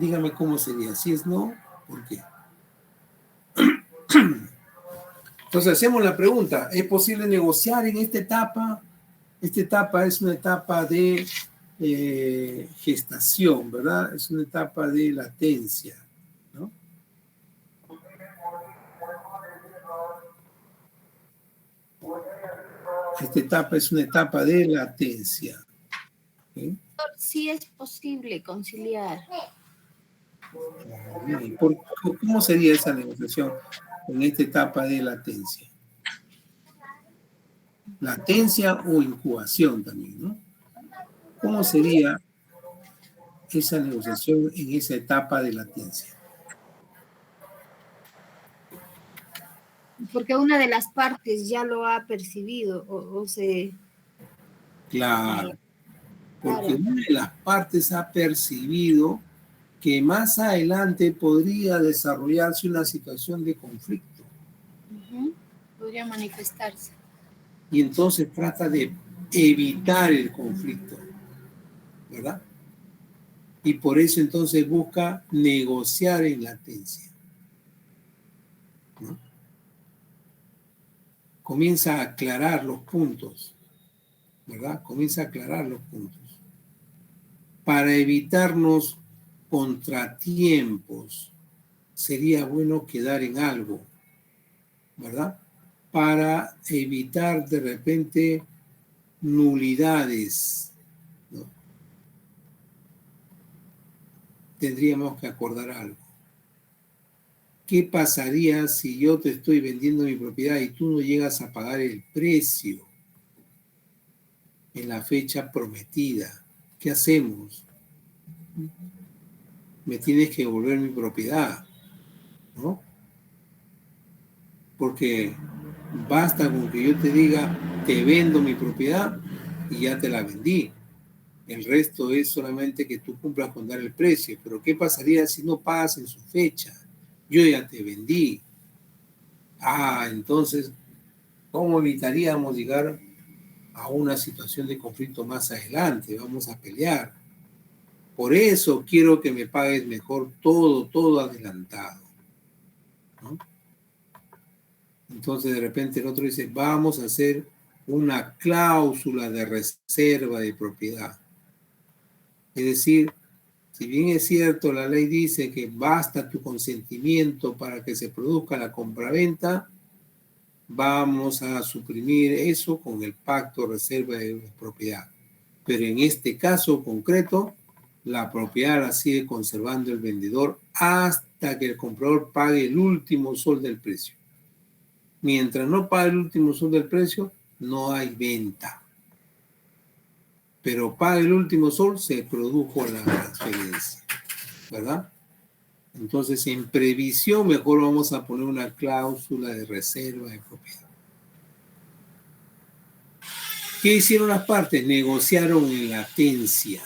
Dígame cómo sería. Si es no, ¿por qué? Entonces hacemos la pregunta, ¿es posible negociar en esta etapa? Esta etapa es una etapa de gestación, ¿verdad? Es una etapa de latencia, ¿no? Esta etapa es una etapa de latencia. ¿Sí? Sí es posible conciliar. ¿Cómo sería esa negociación en esta etapa de latencia? Latencia o incubación también, ¿no? ¿Cómo sería esa negociación en esa etapa de latencia? Porque una de las partes ya lo ha percibido o se... Claro, porque Claro. una de las partes ha percibido que más adelante podría desarrollarse una situación de conflicto. Podría manifestarse. Y entonces trata de evitar el conflicto, ¿verdad? Y por eso entonces busca negociar en latencia, ¿no? Comienza a aclarar los puntos, ¿verdad? Comienza a aclarar los puntos para evitarnos contratiempos. Sería bueno quedar en algo, ¿verdad? Para evitar de repente nulidades, ¿no? Tendríamos que acordar algo. ¿Qué pasaría si yo te estoy vendiendo mi propiedad y tú no llegas a pagar el precio en la fecha prometida? ¿Qué hacemos? Me tienes que devolver mi propiedad, ¿no? Porque basta con que yo te diga, te vendo mi propiedad y ya te la vendí. El resto es solamente que tú cumplas con dar el precio. Pero ¿qué pasaría si no pagas en su fecha? Yo ya te vendí. Entonces, ¿cómo evitaríamos llegar a una situación de conflicto más adelante? Vamos a pelear. Por eso quiero que me pagues mejor todo adelantado, ¿no? Entonces de repente el otro dice, vamos a hacer una cláusula de reserva de propiedad. Es decir, si bien es cierto, la ley dice que basta tu consentimiento para que se produzca la compraventa, vamos a suprimir eso con el pacto de reserva de propiedad. Pero en este caso concreto, la propiedad la sigue conservando el vendedor hasta que el comprador pague el último sol del precio. Mientras no pague el último sol del precio, no hay venta. Pero pague el último sol, se produjo la transferencia, ¿verdad? Entonces, en previsión, mejor vamos a poner una cláusula de reserva de propiedad. ¿Qué hicieron las partes? Negociaron en latencia,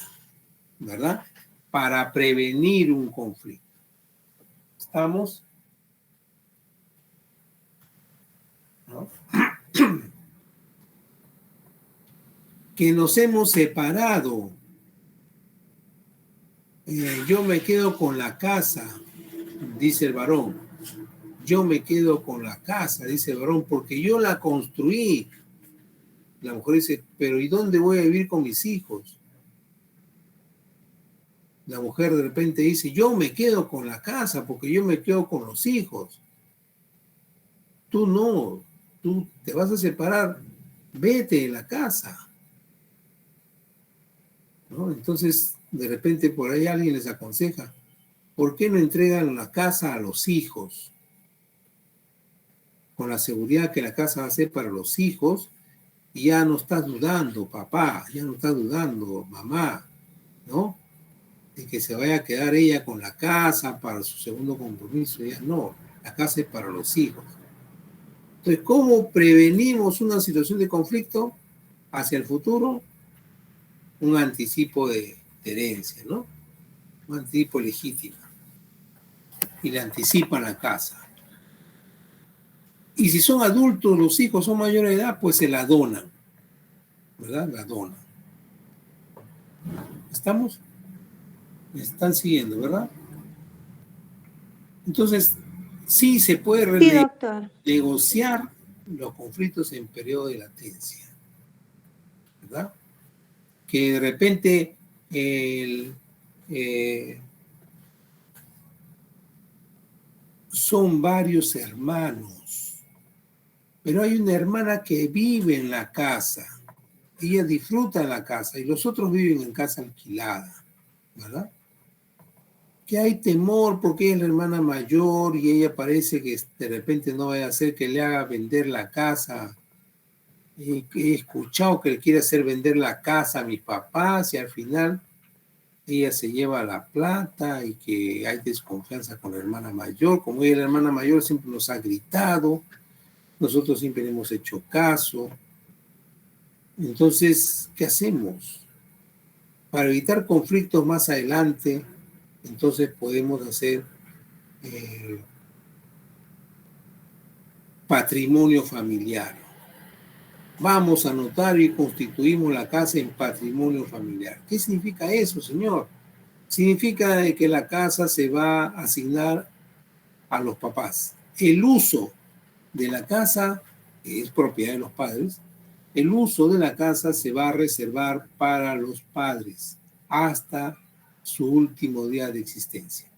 ¿verdad? Para prevenir un conflicto. ¿Estamos? ¿No? Que nos hemos separado. Yo me quedo con la casa, dice el varón. Yo me quedo con la casa, dice el varón, porque yo la construí. La mujer dice, pero ¿y dónde voy a vivir con mis hijos? La mujer de repente dice, yo me quedo con la casa porque yo me quedo con los hijos. Tú no, tú te vas a separar, vete de la casa, ¿no? Entonces, de repente por ahí alguien les aconseja, ¿por qué no entregan la casa a los hijos? Con la seguridad que la casa va a ser para los hijos, y ya no estás dudando, papá, ya no estás dudando, mamá, ¿no? De que se vaya a quedar ella con la casa para su segundo compromiso. Ya no, la casa es para los hijos. Entonces, ¿cómo prevenimos una situación de conflicto hacia el futuro? Un anticipo de herencia, ¿no? Un anticipo legítimo. Y le anticipan la casa. Y si son adultos, los hijos son mayores de edad, pues se la donan, ¿verdad? La donan. ¿Estamos? Me están siguiendo, ¿verdad? Entonces, sí se puede Sí, doctor. negociar los conflictos en periodo de latencia, ¿verdad? Que de repente son varios hermanos, pero hay una hermana que vive en la casa, ella disfruta en la casa y los otros viven en casa alquilada, ¿verdad? Que hay temor porque ella es la hermana mayor y ella parece que de repente no vaya a hacer que le haga vender la casa. He escuchado que le quiere hacer vender la casa a mis papás y al final ella se lleva la plata y que hay desconfianza con la hermana mayor. Como ella, la hermana mayor, siempre nos ha gritado, nosotros siempre le hemos hecho caso. Entonces, ¿qué hacemos? Para evitar conflictos más adelante, entonces podemos hacer patrimonio familiar. Vamos a anotar y constituimos la casa en patrimonio familiar. ¿Qué significa eso, señor? Significa que la casa se va a asignar a los papás. El uso de la casa, que es propiedad de los padres, el uso de la casa se va a reservar para los padres hasta su último día de existencia.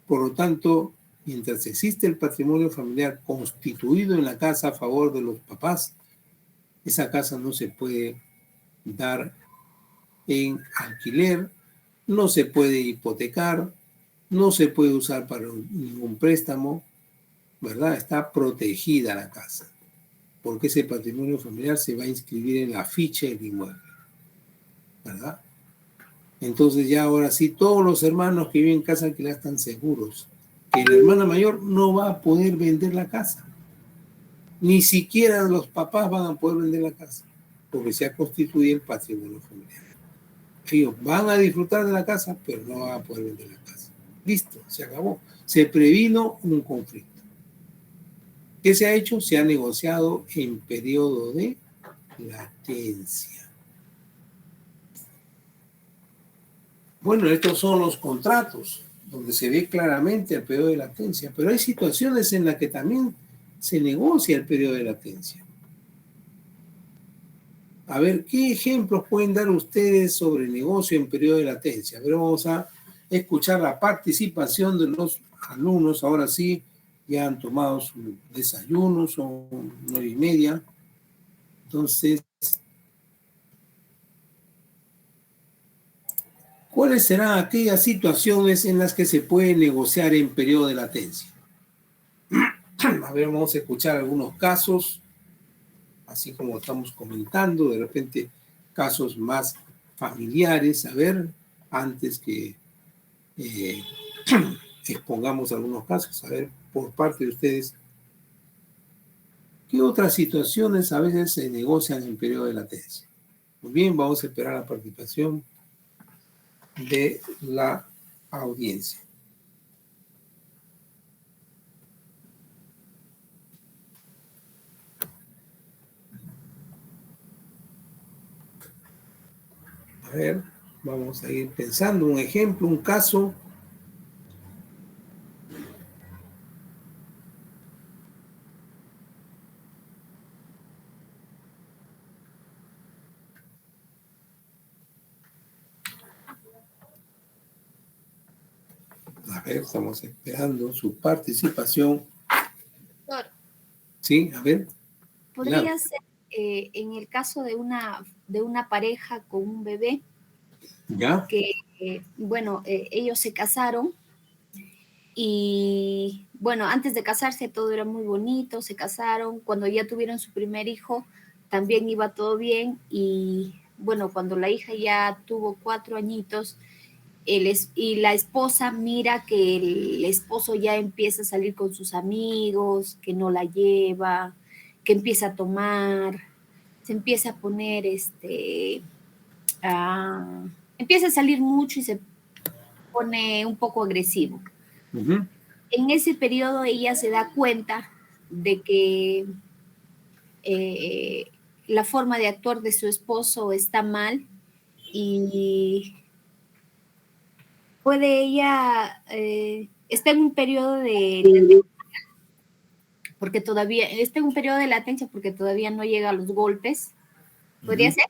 Por lo tanto, mientras existe el patrimonio familiar constituido en la casa a favor de los papás, esa casa no se puede dar en alquiler, no se puede hipotecar, no se puede usar para ningún préstamo, ¿verdad? Está protegida la casa, porque ese patrimonio familiar se va a inscribir en la ficha del inmueble, ¿verdad? Entonces ya ahora sí, todos los hermanos que viven en casa alquilada están seguros que la hermana mayor no va a poder vender la casa. Ni siquiera los papás van a poder vender la casa, porque se ha constituido el patrimonio familiar. Ellos van a disfrutar de la casa, pero no van a poder vender la casa. Listo, se acabó. Se previno un conflicto. ¿Qué se ha hecho? Se ha negociado en periodo de latencia. Bueno, estos son los contratos, donde se ve claramente el periodo de latencia, pero hay situaciones en las que también se negocia el periodo de latencia. A ver, ¿qué ejemplos pueden dar ustedes sobre negocio en periodo de latencia? A ver, vamos a escuchar la participación de los alumnos. Ahora sí, ya han tomado su desayuno, son 9:30. Entonces, ¿cuáles serán aquellas situaciones en las que se puede negociar en periodo de latencia? A ver, vamos a escuchar algunos casos, así como estamos comentando, de repente casos más familiares, a ver, antes que expongamos algunos casos, a ver, por parte de ustedes, ¿qué otras situaciones a veces se negocian en periodo de latencia? Muy bien, vamos a esperar la participación de la audiencia. A ver, vamos a ir pensando un ejemplo, un caso. A ver, estamos esperando su participación. Doctor, Sí, a ver. podría Claro. ser en el caso de una pareja con un bebé, ¿Ya? que, bueno, ellos se casaron y, bueno, antes de casarse todo era muy bonito, se casaron, cuando ya tuvieron su primer hijo también iba todo bien y, bueno, cuando la hija ya tuvo 4 añitos, y la esposa mira que el esposo ya empieza a salir con sus amigos, que no la lleva, que empieza a tomar, se empieza a poner, empieza a salir mucho y se pone un poco agresivo. Uh-huh. En ese periodo ella se da cuenta de que la forma de actuar de su esposo está mal y puede ella, está en un periodo de, porque todavía, está en un periodo de latencia porque todavía no llega a los golpes, podría ser,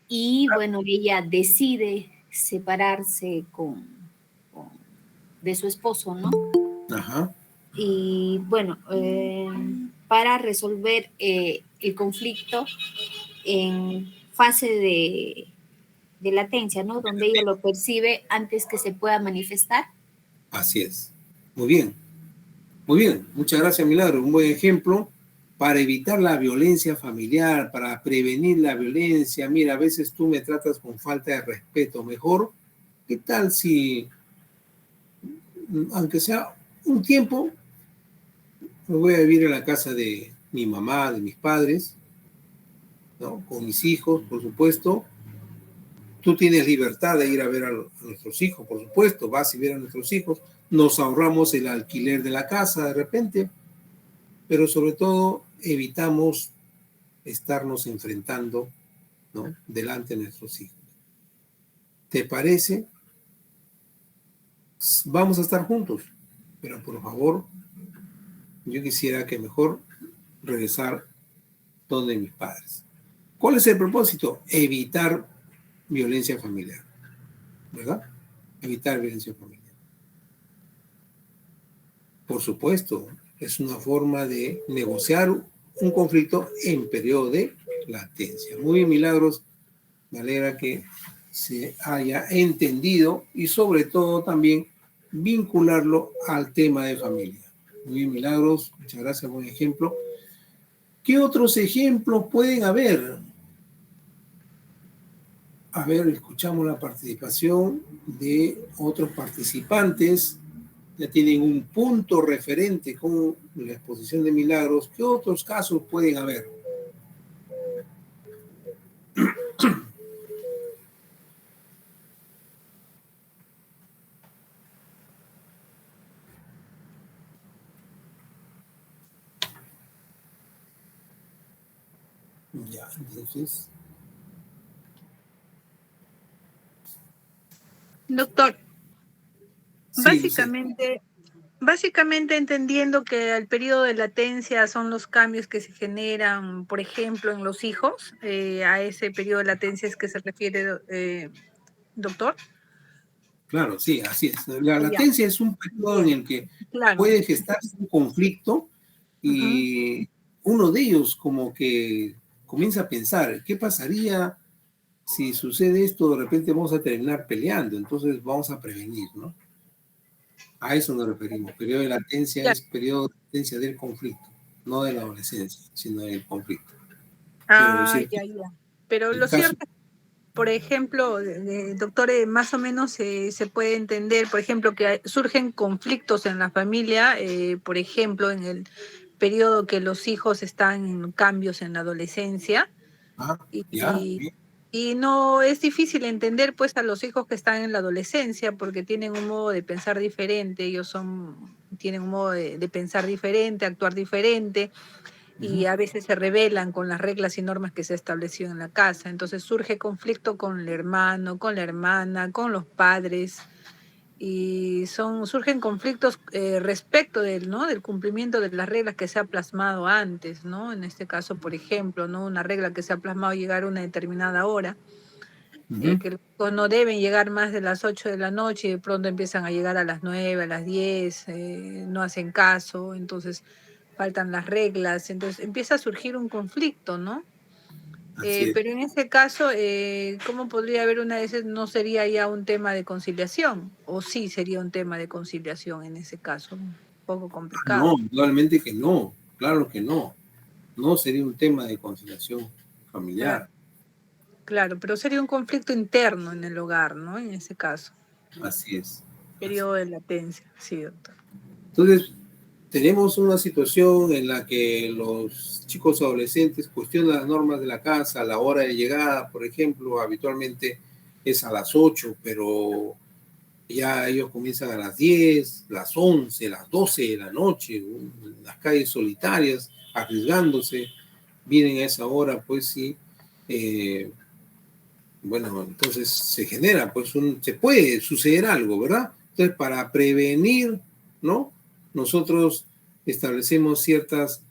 y bueno, ella decide separarse de su esposo, ¿no? Ajá. Y bueno, para resolver el conflicto en fase de latencia, ¿no? Donde ella lo percibe antes que se pueda manifestar. Así es. Muy bien. Muy bien. Muchas gracias, Milagro. Un buen ejemplo para evitar la violencia familiar, para prevenir la violencia. Mira, a veces tú me tratas con falta de respeto. Mejor, ¿qué tal si, aunque sea un tiempo, me voy a vivir en la casa de mi mamá, de mis padres, ¿no? Con mis hijos, por supuesto. Tú tienes libertad de ir a ver a nuestros hijos, por supuesto, vas y ver a nuestros hijos. Nos ahorramos el alquiler de la casa de repente, pero sobre todo evitamos estarnos enfrentando, ¿no? Delante de nuestros hijos. ¿Te parece? Vamos a estar juntos, pero por favor, yo quisiera que mejor regresar donde mis padres. ¿Cuál es el propósito? Evitar violencia familiar, ¿verdad? Evitar violencia familiar. Por supuesto, es una forma de negociar un conflicto en periodo de latencia. Muy bien, Milagros. Me alegra que se haya entendido y sobre todo también vincularlo al tema de familia. Muy bien, Milagros. Muchas gracias, buen ejemplo. ¿Qué otros ejemplos pueden haber? A ver, escuchamos la participación de otros participantes. Ya tienen un punto referente con la exposición de Milagros. ¿Qué otros casos pueden haber? Ya, entonces. Doctor, Sí, Lucía. básicamente entendiendo que el periodo de latencia son los cambios que se generan, por ejemplo, en los hijos, a ese periodo de latencia es que se refiere, doctor. Claro, sí, así es. La Ya, latencia es un periodo en bien, el que claro. puede gestarse un conflicto Ujú. y uno de ellos como que comienza a pensar, ¿qué pasaría si sucede esto? De repente vamos a terminar peleando, entonces vamos a prevenir, ¿no? A eso nos referimos. Periodo de latencia Ya. es periodo de latencia del conflicto, no de la adolescencia, sino del conflicto. Quiero Ah, decir que ya, ya. Pero el lo caso, cierto, por ejemplo, doctor, más o menos se puede entender, por ejemplo, que surgen conflictos en la familia, por ejemplo, en el periodo que los hijos están en cambios en la adolescencia, ah, y, ya, y, bien, y no es difícil entender pues a los hijos que están en la adolescencia porque tienen un modo de pensar diferente, tienen un modo de pensar diferente, actuar diferente, y a veces se rebelan con las reglas y normas que se ha establecido en la casa. Entonces surge conflicto con el hermano, con la hermana, con los padres, y surgen conflictos respecto ¿no? del cumplimiento de las reglas que se ha plasmado antes, ¿no? En este caso, por ejemplo, ¿no? Una regla que se ha plasmado llegar a una determinada hora, que los hijos no deben llegar más de las 8 de la noche y de pronto empiezan a llegar a las 9, a las 10, no hacen caso, entonces faltan las reglas, entonces empieza a surgir un conflicto, ¿no? así es. Pero en ese caso, ¿cómo podría haber una de esas? ¿No sería ya un tema de conciliación? ¿O sí sería un tema de conciliación en ese caso? Un poco complicado. No, igualmente que no, claro que no. No sería un tema de conciliación Claro, familiar. claro, pero sería un conflicto interno en el hogar, ¿no? En ese caso, Así es. Así periodo es. de latencia, sí, doctor. Entonces, tenemos una situación en la que los chicos adolescentes cuestionan las normas de la casa, la hora de llegada, por ejemplo, habitualmente es a las 8, pero ya ellos comienzan a las 10, las 11, las 12 de la noche, en las calles solitarias, arriesgándose, vienen a esa hora, pues sí. Bueno, entonces se genera, pues se puede suceder algo, ¿verdad? Entonces, para prevenir, ¿no? Nosotros establecemos ciertas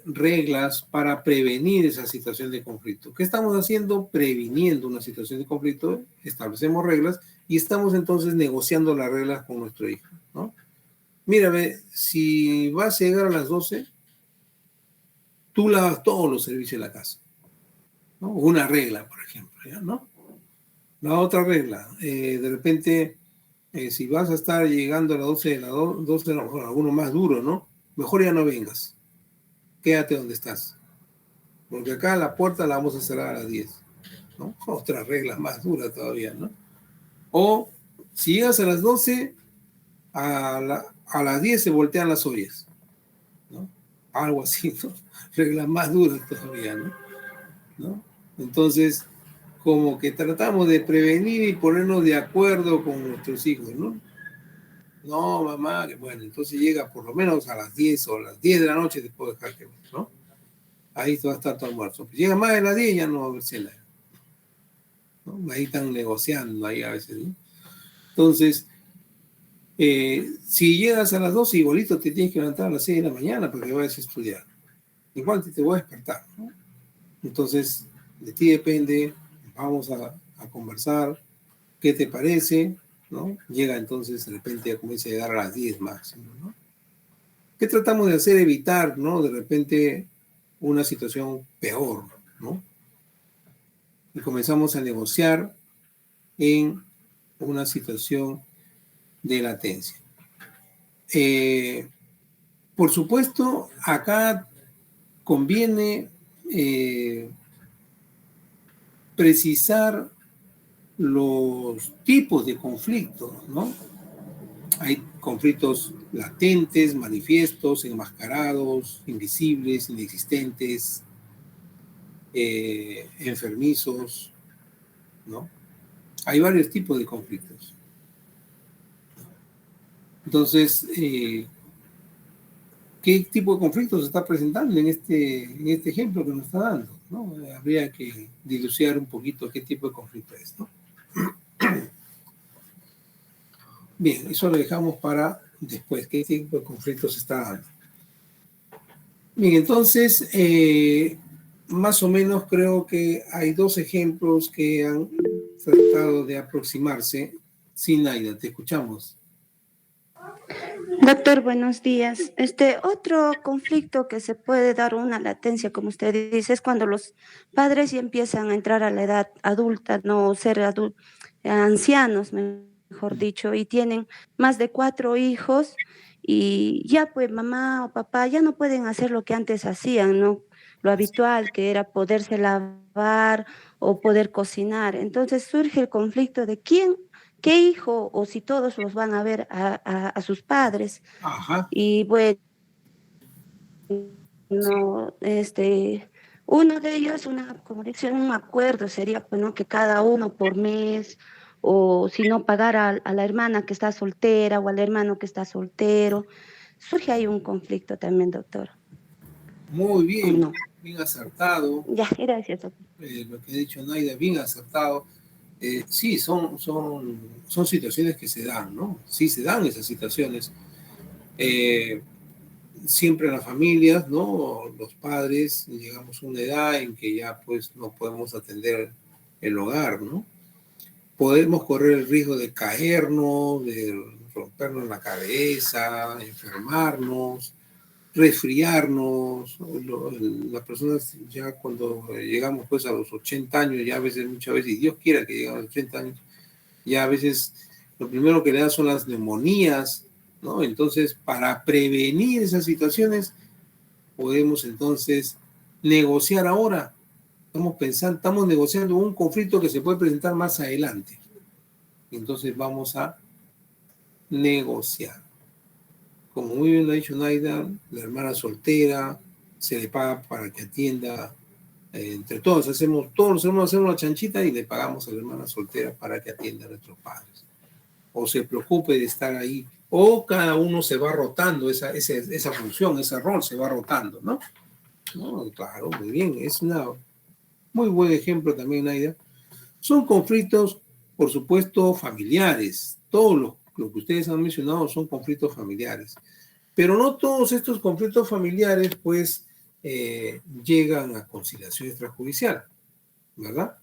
reglas para prevenir esa situación de conflicto. ¿Qué estamos haciendo? Previniendo una situación de conflicto, establecemos reglas y estamos entonces negociando las reglas con nuestro hijo, ¿no? Mírame, si vas a llegar a las 12, tú lavas todos los servicios de la casa, ¿no? Una regla, por ejemplo, ¿ya? ¿No? La otra regla, de repente, si vas a estar llegando a las 12 de la 12, a lo mejor alguno más duro, ¿no? Mejor ya no vengas. Quédate donde estás. Porque acá la puerta la vamos a cerrar a las 10, ¿no? Otra regla más dura todavía, ¿no? O si llegas a las 12, a las 10 se voltean las ollas, ¿no? Algo así, ¿no? Reglas más duras todavía, ¿no? Entonces, como que tratamos de prevenir y ponernos de acuerdo con nuestros hijos, ¿no? No, mamá, que bueno, entonces llega por lo menos a las 10 o a las 10 de la noche te puedo dejar que, ¿no? Ahí va a estar tu almuerzo. Pues llega más de las 10 ya no va a haber cena, ¿no? Ahí están negociando, ahí a veces, ¿no? Entonces, si llegas a las 12, igualito te tienes que levantar a las 6 de la mañana porque vayas a estudiar. Igual te voy a despertar, ¿no? Entonces, de ti depende, vamos a conversar, ¿qué te parece? ¿No? Llega entonces, de repente ya comienza a llegar a las 10 máximo, ¿no? ¿Qué tratamos de hacer? Evitar, ¿no? De repente una situación peor, ¿no? Y comenzamos a negociar en una situación de latencia. Por supuesto, acá conviene precisar los tipos de conflictos, ¿no? Hay conflictos latentes, manifiestos, enmascarados, invisibles, inexistentes, enfermizos, ¿no? Hay varios tipos de conflictos. Entonces, ¿qué tipo de conflictos se está presentando en este ejemplo que nos está dando, ¿no? Habría que dilucidar un poquito qué tipo de conflicto es, ¿no? Bien, eso lo dejamos para después, qué tipo de conflictos se está dando. Bien, entonces, más o menos creo que hay dos ejemplos que han tratado de aproximarse. Sí, Naida, te escuchamos. Doctor, buenos días. Otro conflicto que se puede dar una latencia, como usted dice, es cuando los padres ya empiezan a entrar a la edad adulta, no ser ancianos, mejor dicho, y tienen más de 4 hijos y ya pues mamá o papá ya no pueden hacer lo que antes hacían, ¿no? Lo habitual que era poderse lavar o poder cocinar. Entonces surge el conflicto de qué hijo o si todos los van a ver a sus padres. Ajá. Y bueno, uno de ellos, como dicen, un acuerdo sería, pues, ¿no? Que cada uno por mes, o si no, pagar a la hermana que está soltera o al hermano que está soltero. Surge ahí un conflicto también, doctor. Muy bien, No. bien acertado. Ya, gracias, doctor. Lo que ha dicho Naida, bien acertado. Sí, son situaciones que se dan, ¿no? Sí se dan esas situaciones. Siempre en las familias, ¿no? Los padres llegamos a una edad en que ya pues no podemos atender el hogar, ¿no? Podemos correr el riesgo de caernos, de rompernos la cabeza, enfermarnos, resfriarnos. Las personas ya cuando llegamos pues a los 80 años, ya a veces, muchas veces, y Dios quiera que lleguen a los 80 años, ya a veces lo primero que le da son las neumonías, ¿no? Entonces, para prevenir esas situaciones, podemos entonces negociar ahora. Estamos negociando un conflicto que se puede presentar más adelante. Entonces vamos a negociar. Como muy bien lo ha dicho Naida, la hermana soltera se le paga para que atienda. Entre todos hacemos una chanchita y le pagamos a la hermana soltera para que atienda a nuestros padres. O se preocupe de estar ahí. O cada uno se va rotando, esa función, ese rol se va rotando, ¿no? No, claro, muy bien. Es un muy buen ejemplo también, Naida. Son conflictos, por supuesto, familiares. Todos los lo que ustedes han mencionado son conflictos familiares. Pero no todos estos conflictos familiares, pues, llegan a conciliación extrajudicial, ¿verdad?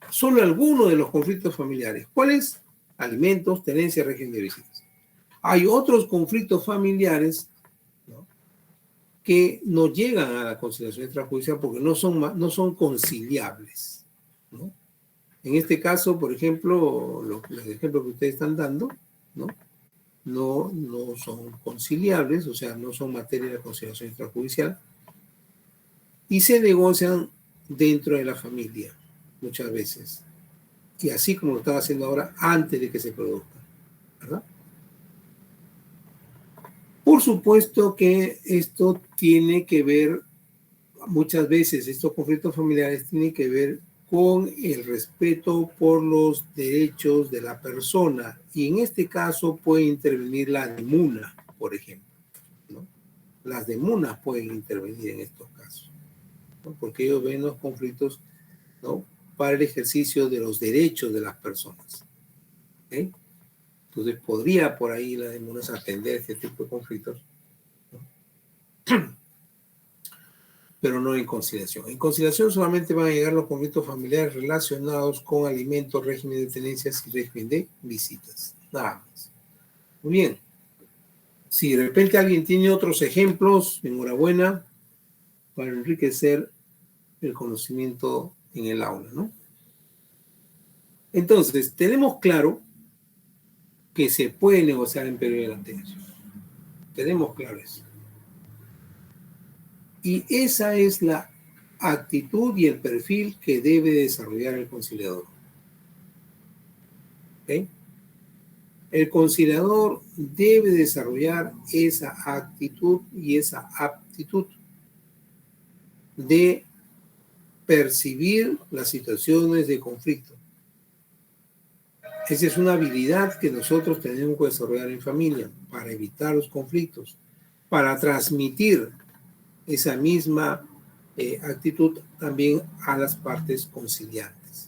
Solo algunos de los conflictos familiares. ¿Cuáles? Alimentos, tenencia, régimen de visitas. Hay otros conflictos familiares, ¿no?, que no llegan a la conciliación extrajudicial porque no son conciliables, ¿no? En este caso, por ejemplo, los ejemplos que ustedes están dando, ¿no?, no son conciliables, o sea, no son materia de conciliación extrajudicial, y se negocian dentro de la familia, muchas veces. Y así como lo están haciendo ahora, antes de que se produzca, ¿verdad? Por supuesto que esto tiene que ver, muchas veces estos conflictos familiares tienen que ver con el respeto por los derechos de la persona. Y en este caso puede intervenir la demuna, por ejemplo, ¿no? Las demunas pueden intervenir en estos casos, ¿no?, porque ellos ven los conflictos, ¿no?, para el ejercicio de los derechos de las personas. ¿Okay? Entonces podría por ahí la demunas atender este tipo de conflictos, ¿no? Pero no en conciliación. En conciliación solamente van a llegar los conflictos familiares relacionados con alimentos, régimen de tenencias y régimen de visitas. Nada más. Muy bien. Si de repente alguien tiene otros ejemplos, enhorabuena, para enriquecer el conocimiento en el aula, ¿no? Entonces, tenemos claro que se puede negociar en periodo de latencia. Tenemos claro eso. Y esa es la actitud y el perfil que debe desarrollar el conciliador. ¿Okay? El conciliador debe desarrollar esa actitud y esa aptitud de percibir las situaciones de conflicto. Esa es una habilidad que nosotros tenemos que desarrollar en familia para evitar los conflictos, para transmitir esa misma actitud también a las partes conciliantes.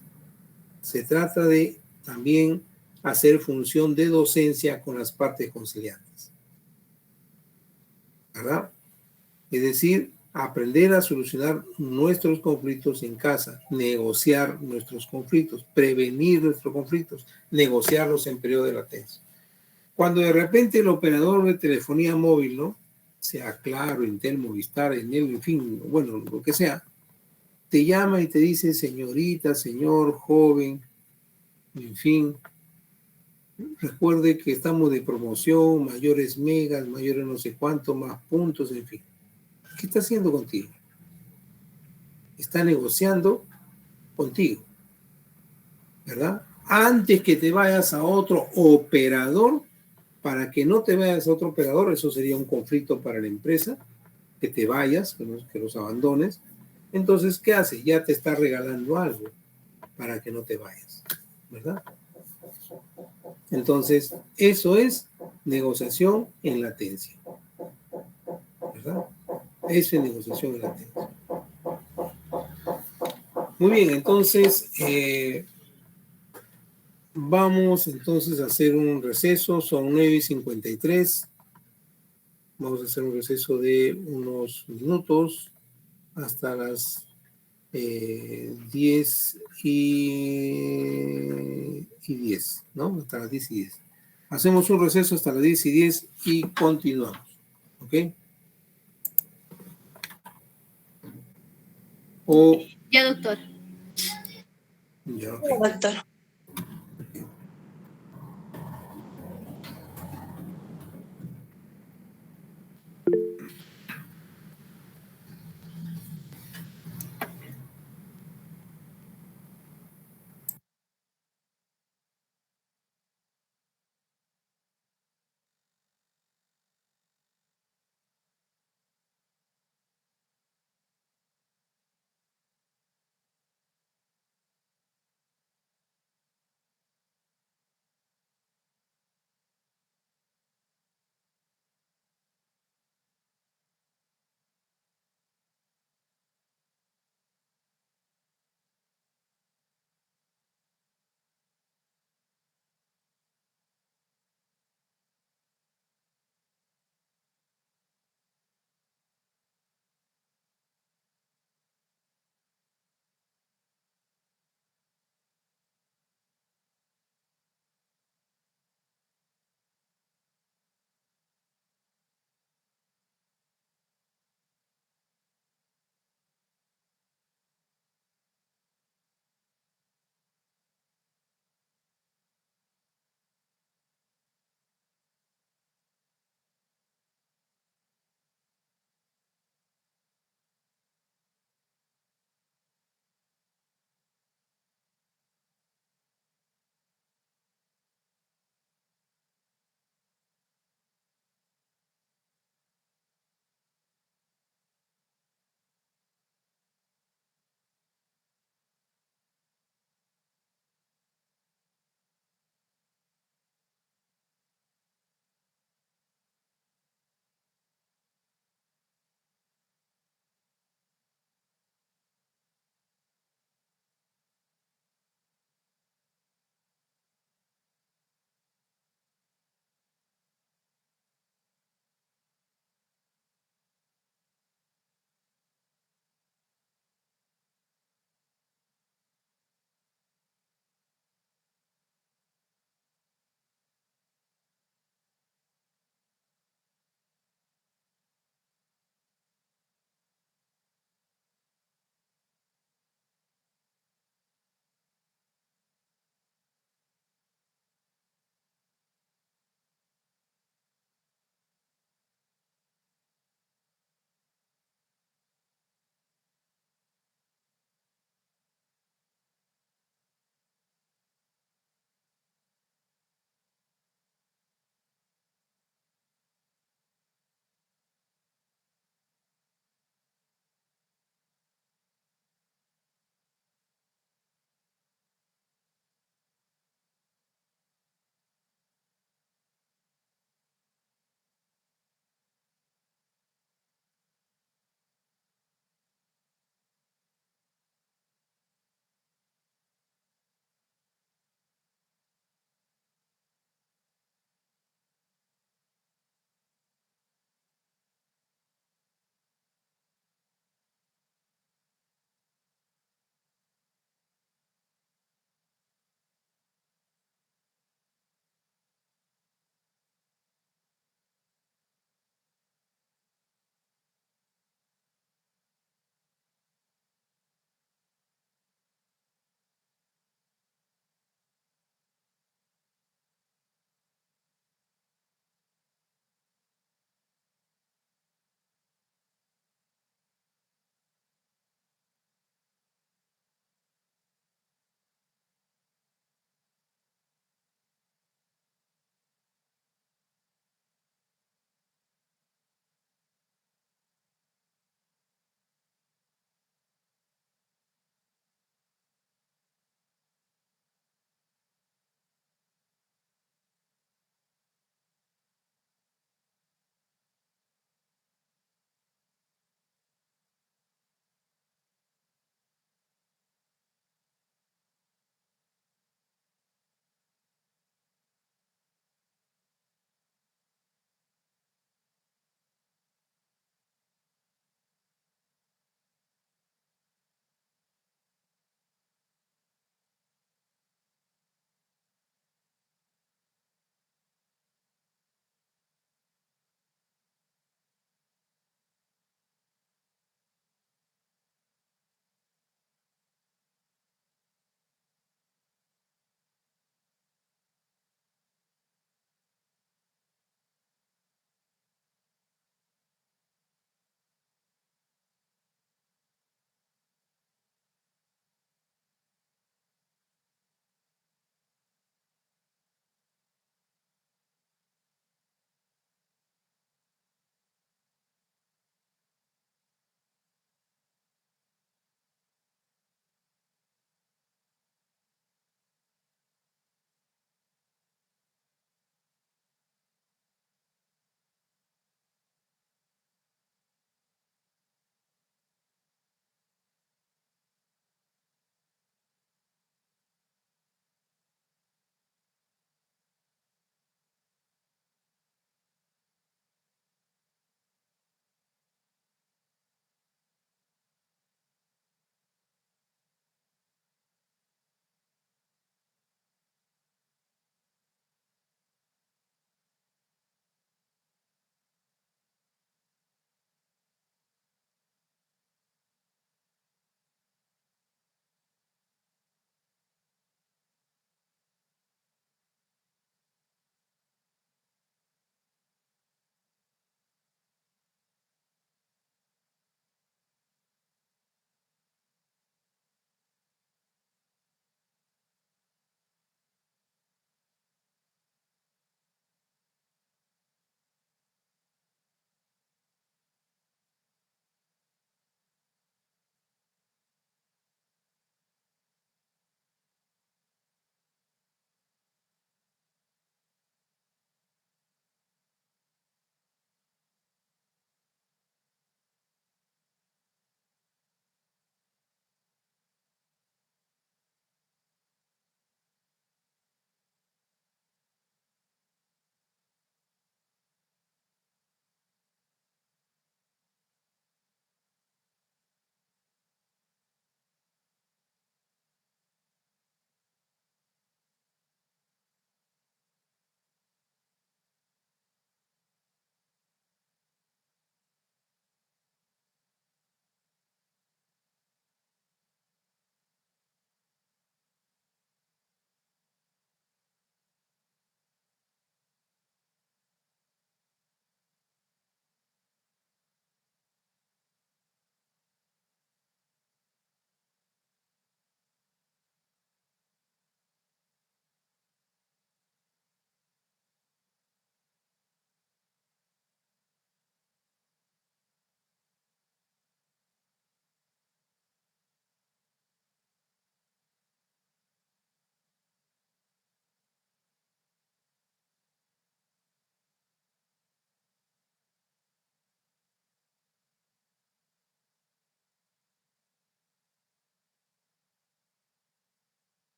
Se trata de también hacer función de docencia con las partes conciliantes, ¿verdad? Es decir, aprender a solucionar nuestros conflictos en casa, negociar nuestros conflictos, prevenir nuestros conflictos, negociarlos en periodo de latencia. Cuando de repente el operador de telefonía móvil, ¿no?, sea Claro, Entel, Movistar, Enel, en fin, bueno, lo que sea, te llama y te dice, señorita, señor, joven, en fin, recuerde que estamos de promoción, mayores megas, mayores no sé cuánto, más puntos, en fin. ¿Qué está haciendo contigo? Está negociando contigo, ¿verdad? Antes que te vayas a otro operador, para que no te vayas a otro operador, eso sería un conflicto para la empresa, que te vayas, que los abandones. Entonces, ¿qué hace? Ya te está regalando algo para que no te vayas, ¿verdad? Entonces, eso es negociación en latencia, ¿verdad? Eso es negociación en latencia. Muy bien, entonces, vamos entonces a hacer un receso, son 9:53. Vamos a hacer un receso de unos minutos hasta las 10:10, ¿no? Hasta las 10:10. Hacemos un receso hasta las 10:10 y continuamos, ¿ok? O, Ya, doctor. ya, ok. Doctor.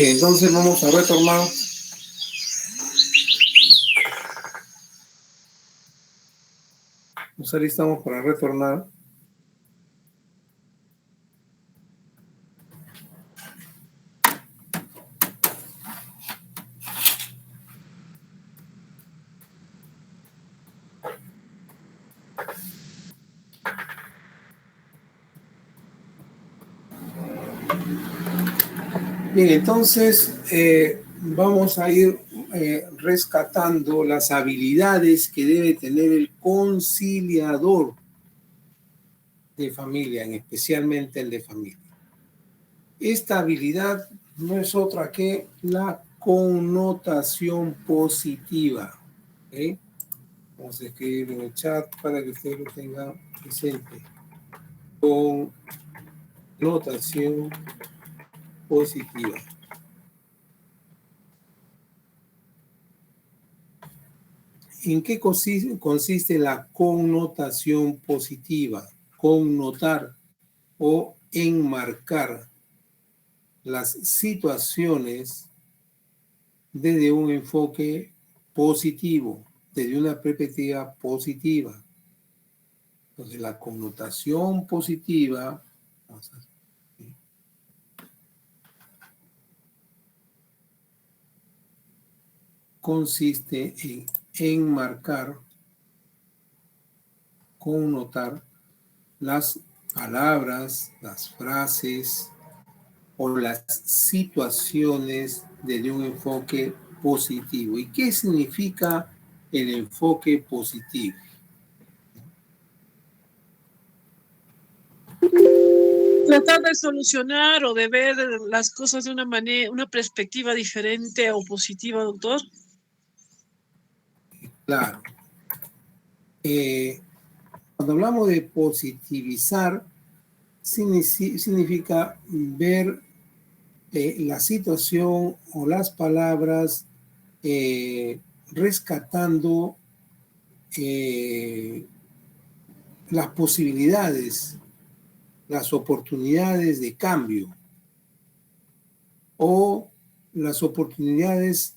Entonces vamos a retomar. Nos alistamos para retornar. Bien, entonces vamos a ir rescatando las habilidades que debe tener el conciliador de familia, especialmente el de familia. Esta habilidad no es otra que la connotación positiva. ¿Okay? Vamos a escribir en el chat para que ustedes lo tengan presente. Connotación positiva. ¿En qué consiste la connotación positiva? Connotar o enmarcar las situaciones desde un enfoque positivo, desde una perspectiva positiva. Entonces, la connotación positiva, vamos a ver, consiste en enmarcar, connotar las palabras, las frases o las situaciones desde un enfoque positivo. ¿Y qué significa el enfoque positivo? Tratar de solucionar o de ver las cosas de una manera, una perspectiva diferente o positiva, doctor. Claro. Cuando hablamos de positivizar, significa ver la situación o las palabras rescatando las posibilidades, las oportunidades de cambio o las oportunidades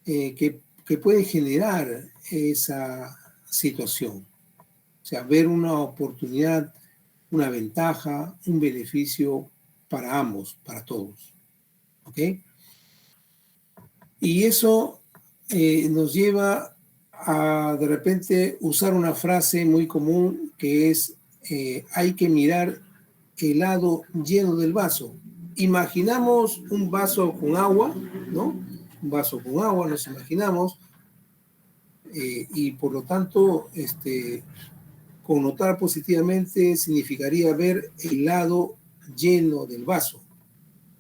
que puede generar esa situación. O sea, ver una oportunidad, una ventaja, un beneficio para ambos, para todos. ¿Ok? Y eso nos lleva a de repente usar una frase muy común que es hay que mirar el lado lleno del vaso. Imaginamos un vaso con agua, ¿no? Un vaso con agua, nos imaginamos, y por lo tanto, connotar positivamente significaría ver el lado lleno del vaso,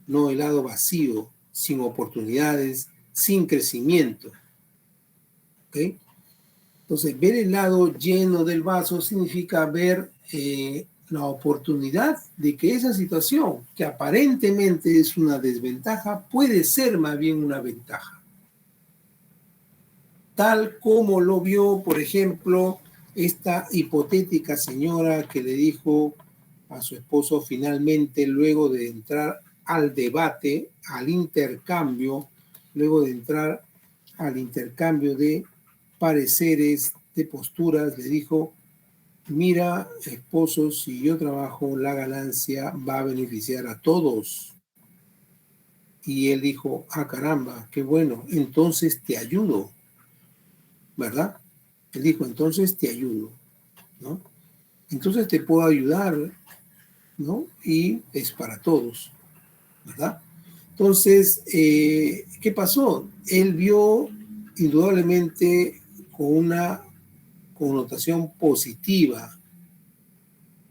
no el lado vacío, sin oportunidades, sin crecimiento. ¿Ok? Entonces, ver el lado lleno del vaso significa ver la oportunidad de que esa situación, que aparentemente es una desventaja, puede ser más bien una ventaja. Tal como lo vio, por ejemplo, esta hipotética señora que le dijo a su esposo finalmente, luego de entrar al debate, al intercambio, luego de entrar al intercambio de pareceres, de posturas, le dijo, mira, esposo, si yo trabajo, la ganancia va a beneficiar a todos. Y él dijo, ah, caramba, qué bueno, entonces te ayudo, ¿verdad? Él dijo, entonces te ayudo, ¿no? Entonces te puedo ayudar, ¿no? Y es para todos, ¿verdad? Entonces, ¿qué pasó? Él vio indudablemente con una connotación positiva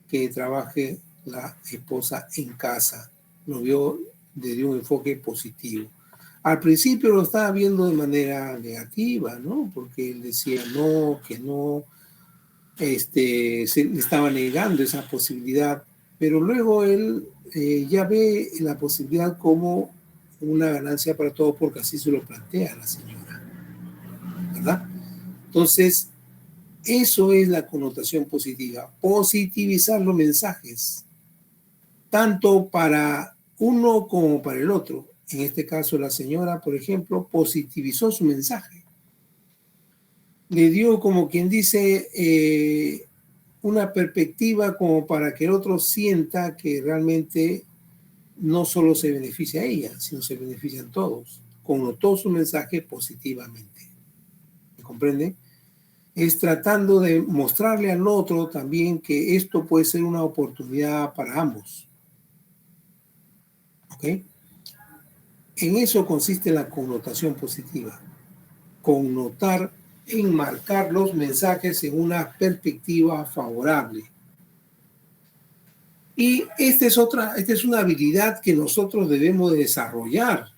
que trabaje la esposa en casa. Lo vio desde un enfoque positivo. Al principio lo estaba viendo de manera negativa, ¿no? Porque él decía no, que no, se le estaba negando esa posibilidad, pero luego él ya ve la posibilidad como una ganancia para todos porque así se lo plantea la señora, ¿verdad? Entonces, eso es la connotación positiva, positivizar los mensajes, tanto para uno como para el otro. en este caso la señora, por ejemplo, positivizó su mensaje. Le dio, como quien dice, una perspectiva como para que el otro sienta que realmente no solo se beneficia a ella, sino se benefician todos. Connotó su mensaje positivamente. ¿Me comprende? Es tratando de mostrarle al otro también que esto puede ser una oportunidad para ambos. ¿Ok? En eso consiste la connotación positiva. Connotar, enmarcar los mensajes en una perspectiva favorable. Y esta es una habilidad que nosotros debemos de desarrollar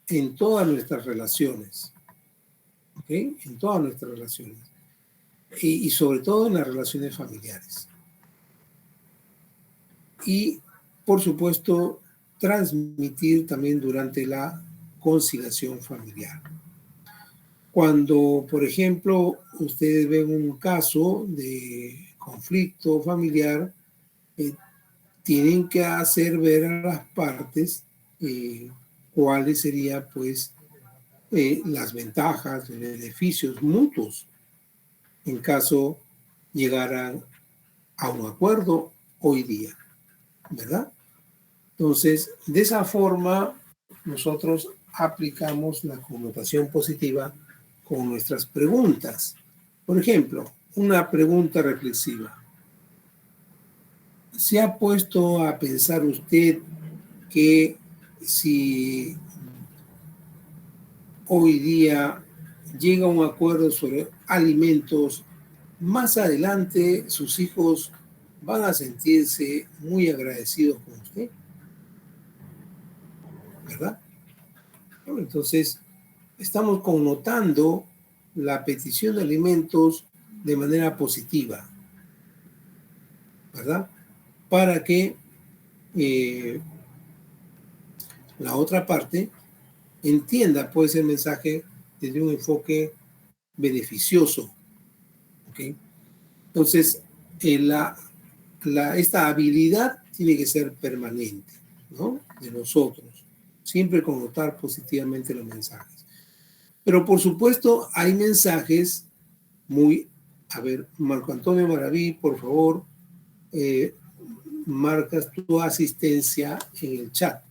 en todas nuestras relaciones. ¿Ok? En todas nuestras relaciones. Y sobre todo en las relaciones familiares. Y, por supuesto, transmitir también durante la conciliación familiar. Cuando, por ejemplo, ustedes ven un caso de conflicto familiar, tienen que hacer ver a las partes cuáles serían, pues, las ventajas, los beneficios mutuos en caso llegaran a un acuerdo hoy día, ¿verdad? Entonces, de esa forma, nosotros aplicamos la connotación positiva con nuestras preguntas. Por ejemplo, una pregunta reflexiva. ¿Se ha puesto a pensar usted que si hoy día llega a un acuerdo sobre alimentos, más adelante sus hijos van a sentirse muy agradecidos con usted? ¿Verdad? Entonces, estamos connotando la petición de alimentos de manera positiva, ¿verdad? Para que la otra parte entienda, pues, el mensaje desde un enfoque beneficioso, ¿ok? Entonces, esta habilidad tiene que ser permanente, ¿no? De nosotros, siempre connotar positivamente los mensajes. Pero, por supuesto, hay mensajes muy... A ver, Marco Antonio Maraví, por favor, marcas tu asistencia en el chat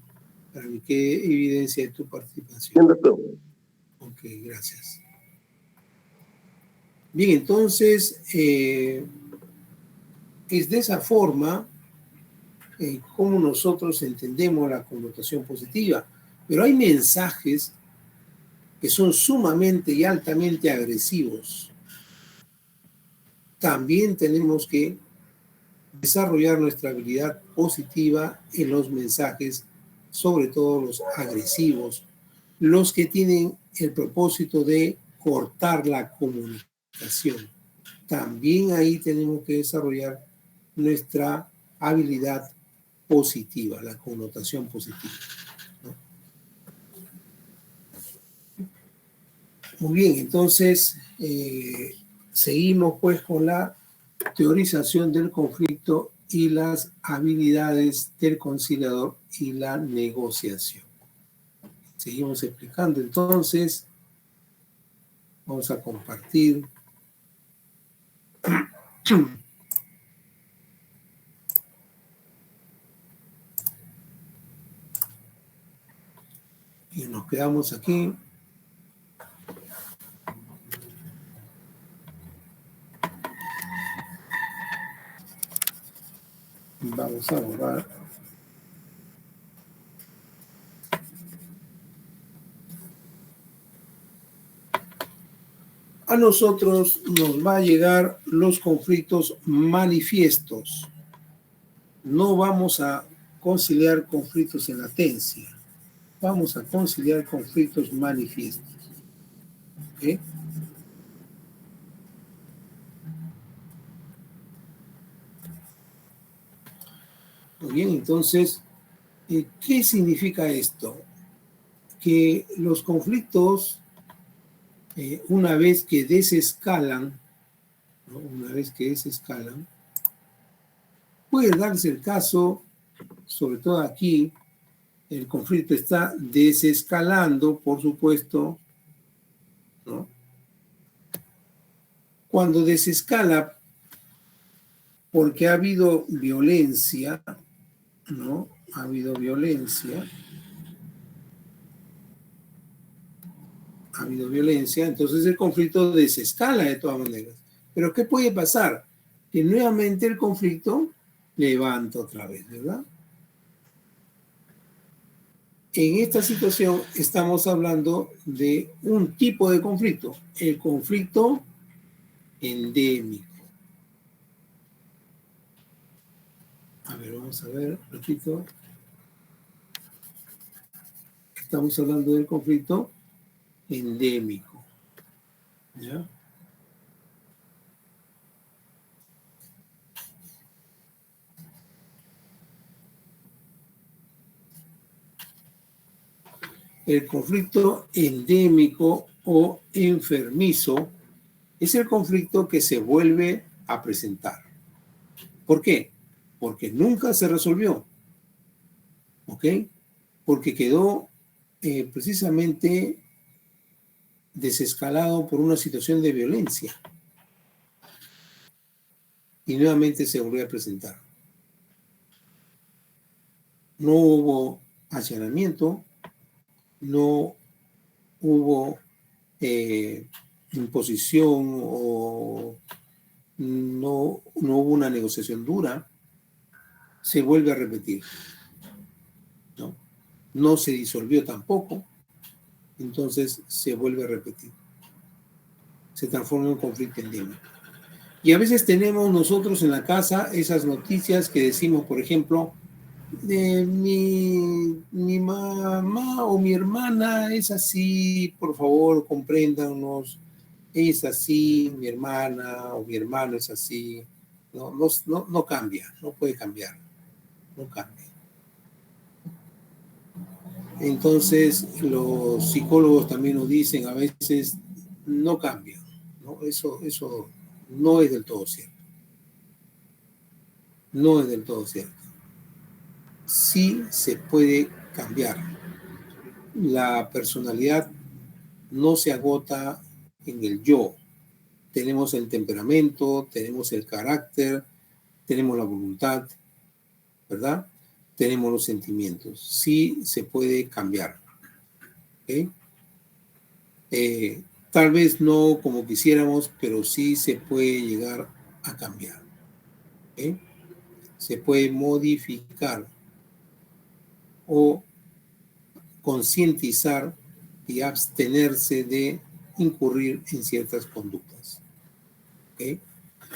para que quede evidencia de tu participación. Ok, gracias. Bien, entonces, es de esa forma como nosotros entendemos la connotación positiva. Pero hay mensajes que son sumamente y altamente agresivos. También tenemos que desarrollar nuestra habilidad positiva en los mensajes, sobre todo los agresivos, los que tienen el propósito de cortar la comunicación. También ahí tenemos que desarrollar nuestra habilidad positiva, la connotación positiva, ¿no? Muy bien, entonces seguimos pues con la teorización del conflicto y las habilidades del conciliador y la negociación. Seguimos explicando entonces. Vamos a compartir. Y nos quedamos aquí. Vamos a borrar. A nosotros nos va a llegar los conflictos manifiestos. No vamos a conciliar conflictos en latencia. Vamos a conciliar conflictos manifiestos. ¿Okay? Muy bien, entonces, ¿qué significa esto? Que los conflictos, una vez que desescalan, ¿no? Puede darse el caso, sobre todo aquí, el conflicto está desescalando, por supuesto, ¿no? Cuando desescala porque ha habido violencia, ¿no? Ha habido violencia, entonces el conflicto desescala de todas maneras. Pero ¿qué puede pasar? Que nuevamente el conflicto levanta otra vez, ¿verdad? En esta situación estamos hablando de un tipo de conflicto, el conflicto endémico. A ver, vamos a ver, repito. Estamos hablando del conflicto endémico. ¿Ya? El conflicto endémico o enfermizo es el conflicto que se vuelve a presentar. ¿Por qué? Porque nunca se resolvió. ¿Ok? Porque quedó precisamente desescalado por una situación de violencia. Y nuevamente se volvió a presentar. No hubo allanamiento, no hubo imposición o no hubo una negociación dura, se vuelve a repetir. No se disolvió tampoco, entonces se vuelve a repetir. Se transforma en un conflicto endémico. Y a veces tenemos nosotros en la casa esas noticias que decimos, por ejemplo, de mi mamá o mi hermana es así, por favor, compréndanos, ella es así, mi hermana o mi hermano es así. No cambia, no puede cambiar, no cambia. Entonces, los psicólogos también nos dicen a veces, no cambia, ¿no? Eso no es del todo cierto. No es del todo cierto. Sí se puede cambiar. La personalidad no se agota en el yo. Tenemos el temperamento, tenemos el carácter, tenemos la voluntad, ¿verdad? Tenemos los sentimientos. Sí se puede cambiar. ¿Okay? Tal vez no como quisiéramos, pero sí se puede llegar a cambiar. ¿Okay? Se puede modificar o concientizar y abstenerse de incurrir en ciertas conductas. ¿Okay?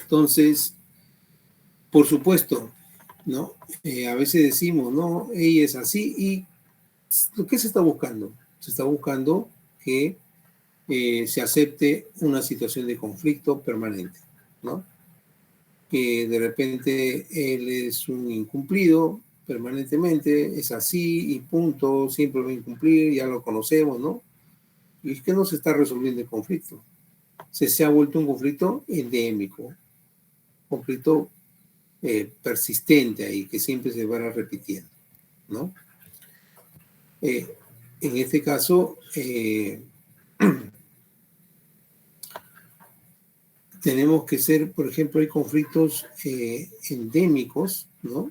Entonces, por supuesto, ¿no? A veces decimos, no, ella es así, y ¿qué se está buscando? Se está buscando que se acepte una situación de conflicto permanente, ¿no? Que de repente él es un incumplido permanentemente, es así y punto, siempre va a incumplir, ya lo conocemos, ¿no? Y es que no se está resolviendo el conflicto. Se ha vuelto un conflicto endémico, conflicto persistente ahí, que siempre se va repitiendo, ¿no? En este caso, tenemos que ser, por ejemplo, hay conflictos endémicos, ¿no?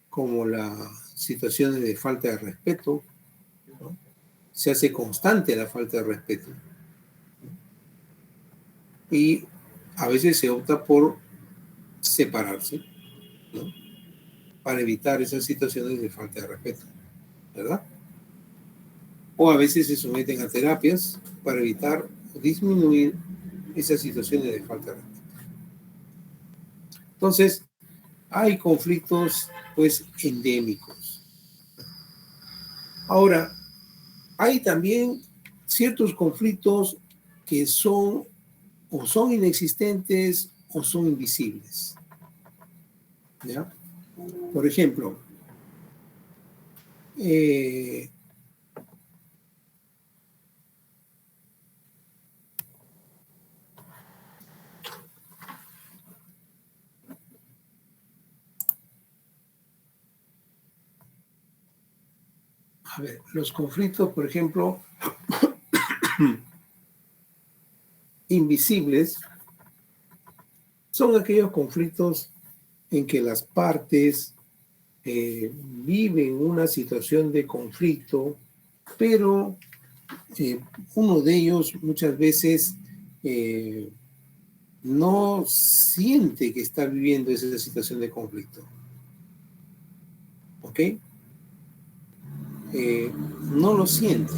Como las situaciones de falta de respeto, ¿no? Se hace constante la falta de respeto. Y a veces se opta por separarse, ¿no? Para evitar esas situaciones de falta de respeto, ¿verdad? O a veces se someten a terapias para evitar o disminuir esas situaciones de falta de respeto. Entonces, hay conflictos, pues, endémicos. Ahora, hay también ciertos conflictos que son o son inexistentes o son invisibles. ¿Ya? Por ejemplo, A ver, los conflictos, por ejemplo, invisibles, son aquellos conflictos en que las partes viven una situación de conflicto, pero uno de ellos muchas veces no siente que está viviendo esa situación de conflicto. ¿Ok? No lo siente,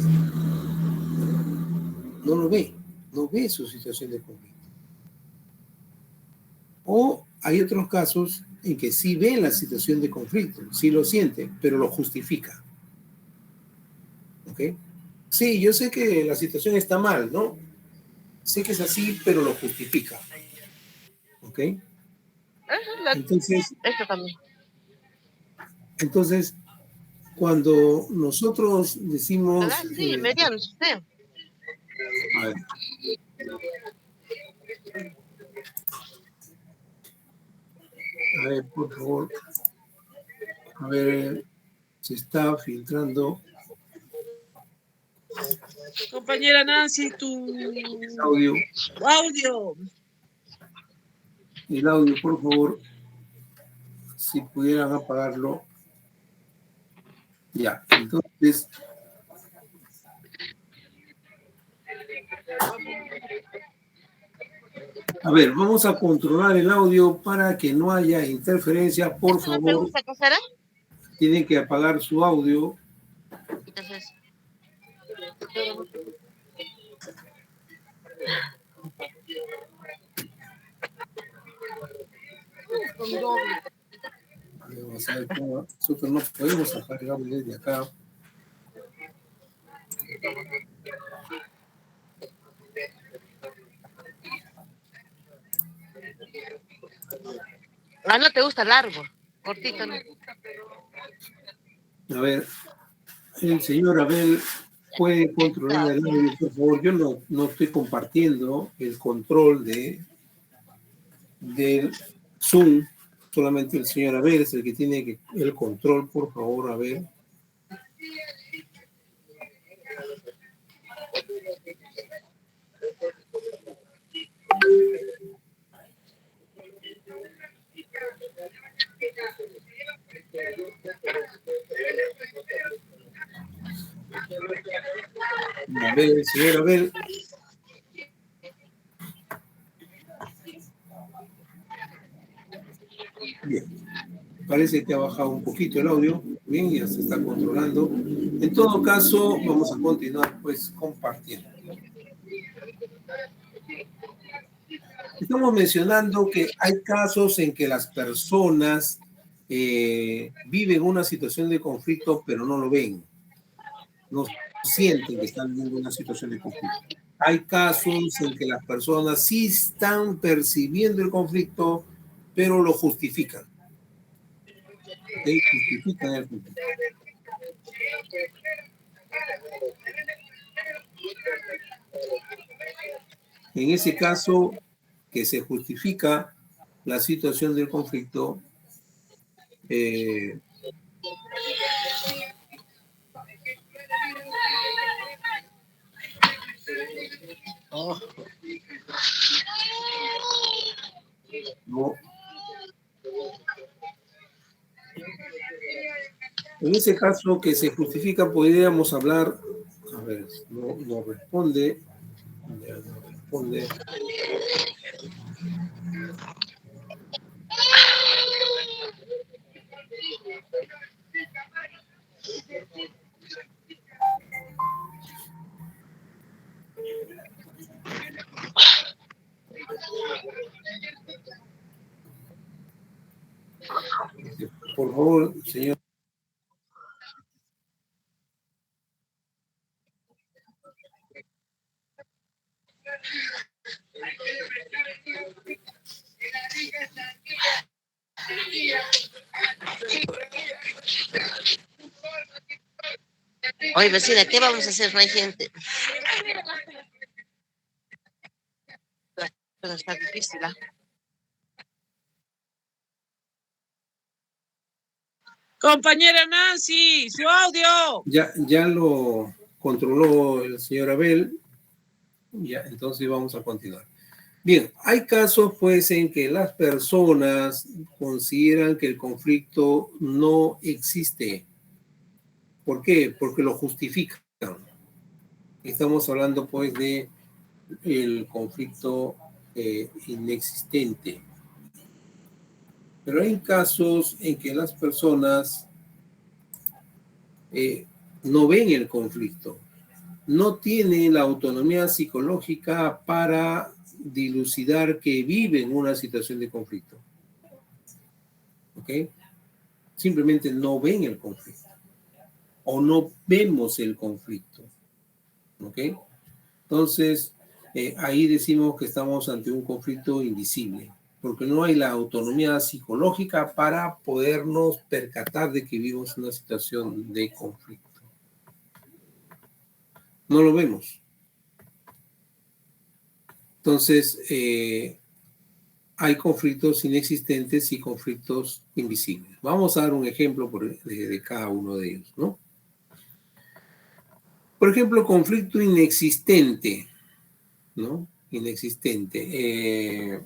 no lo ve, no ve su situación de conflicto. O hay otros casos en que sí ve la situación de conflicto, sí lo siente, pero lo justifica. ¿Ok? Sí, yo sé que la situación está mal, ¿no? Sé que es así, pero lo justifica. ¿Ok? Eso también. Entonces, cuando nosotros decimos... ¿Verdad? Sí, mediano, sí. A ver. A ver, por favor. A ver, se está filtrando Compañera Nancy, tu el audio. audio. El audio, por favor, si pudieran apagarlo. Ya, entonces... A ver, vamos a controlar el audio para que no haya interferencia. Por favor, pregunta, ¿qué será? tienen que apagar su audio. Entonces, Vamos a ver cómo nosotros no podemos apagar el audio desde acá. no te gusta largo, cortito, ¿no? A ver, el señor Abel puede controlar el audio, por favor. Yo no estoy compartiendo el control del Zoom. Solamente el señor Abel es el que tiene el control, por favor, Abel. Abel, señor Abel. Bien. Parece que ha bajado un poquito el audio. Bien, ya se está controlando. En todo caso, vamos a continuar pues compartiendo. Estamos mencionando que hay casos en que las personas viven una situación de conflicto, pero no lo ven. No sienten que están viviendo una situación de conflicto. Hay casos en que las personas sí están percibiendo el conflicto, pero lo justifican. ¿Okay? Justifican el conflicto. En ese caso, que se justifica la situación del conflicto, no. En ese caso que se justifica, podríamos hablar, a ver, no responde, ya no responde. Por favor, señor. Oye, vecina, ¿qué vamos a hacer? No hay gente. Pero está difícil, ¿ah? Compañera Nancy, su audio. Ya lo controló el señor Abel. Ya, entonces vamos a continuar. Bien, hay casos pues en que las personas consideran que el conflicto no existe. ¿Por qué? Porque lo justifican. Estamos hablando pues de el conflicto inexistente. Pero hay casos en que las personas no ven el conflicto, no tienen la autonomía psicológica para dilucidar que viven una situación de conflicto. ¿Ok? Simplemente no ven el conflicto o no vemos el conflicto. ¿Ok? Entonces, ahí decimos que estamos ante un conflicto invisible, porque no hay la autonomía psicológica para podernos percatar de que vivimos una situación de conflicto. No lo vemos. Entonces, hay conflictos inexistentes y conflictos invisibles. Vamos a dar un ejemplo de cada uno de ellos, ¿no? Por ejemplo, conflicto inexistente, ¿no? Inexistente.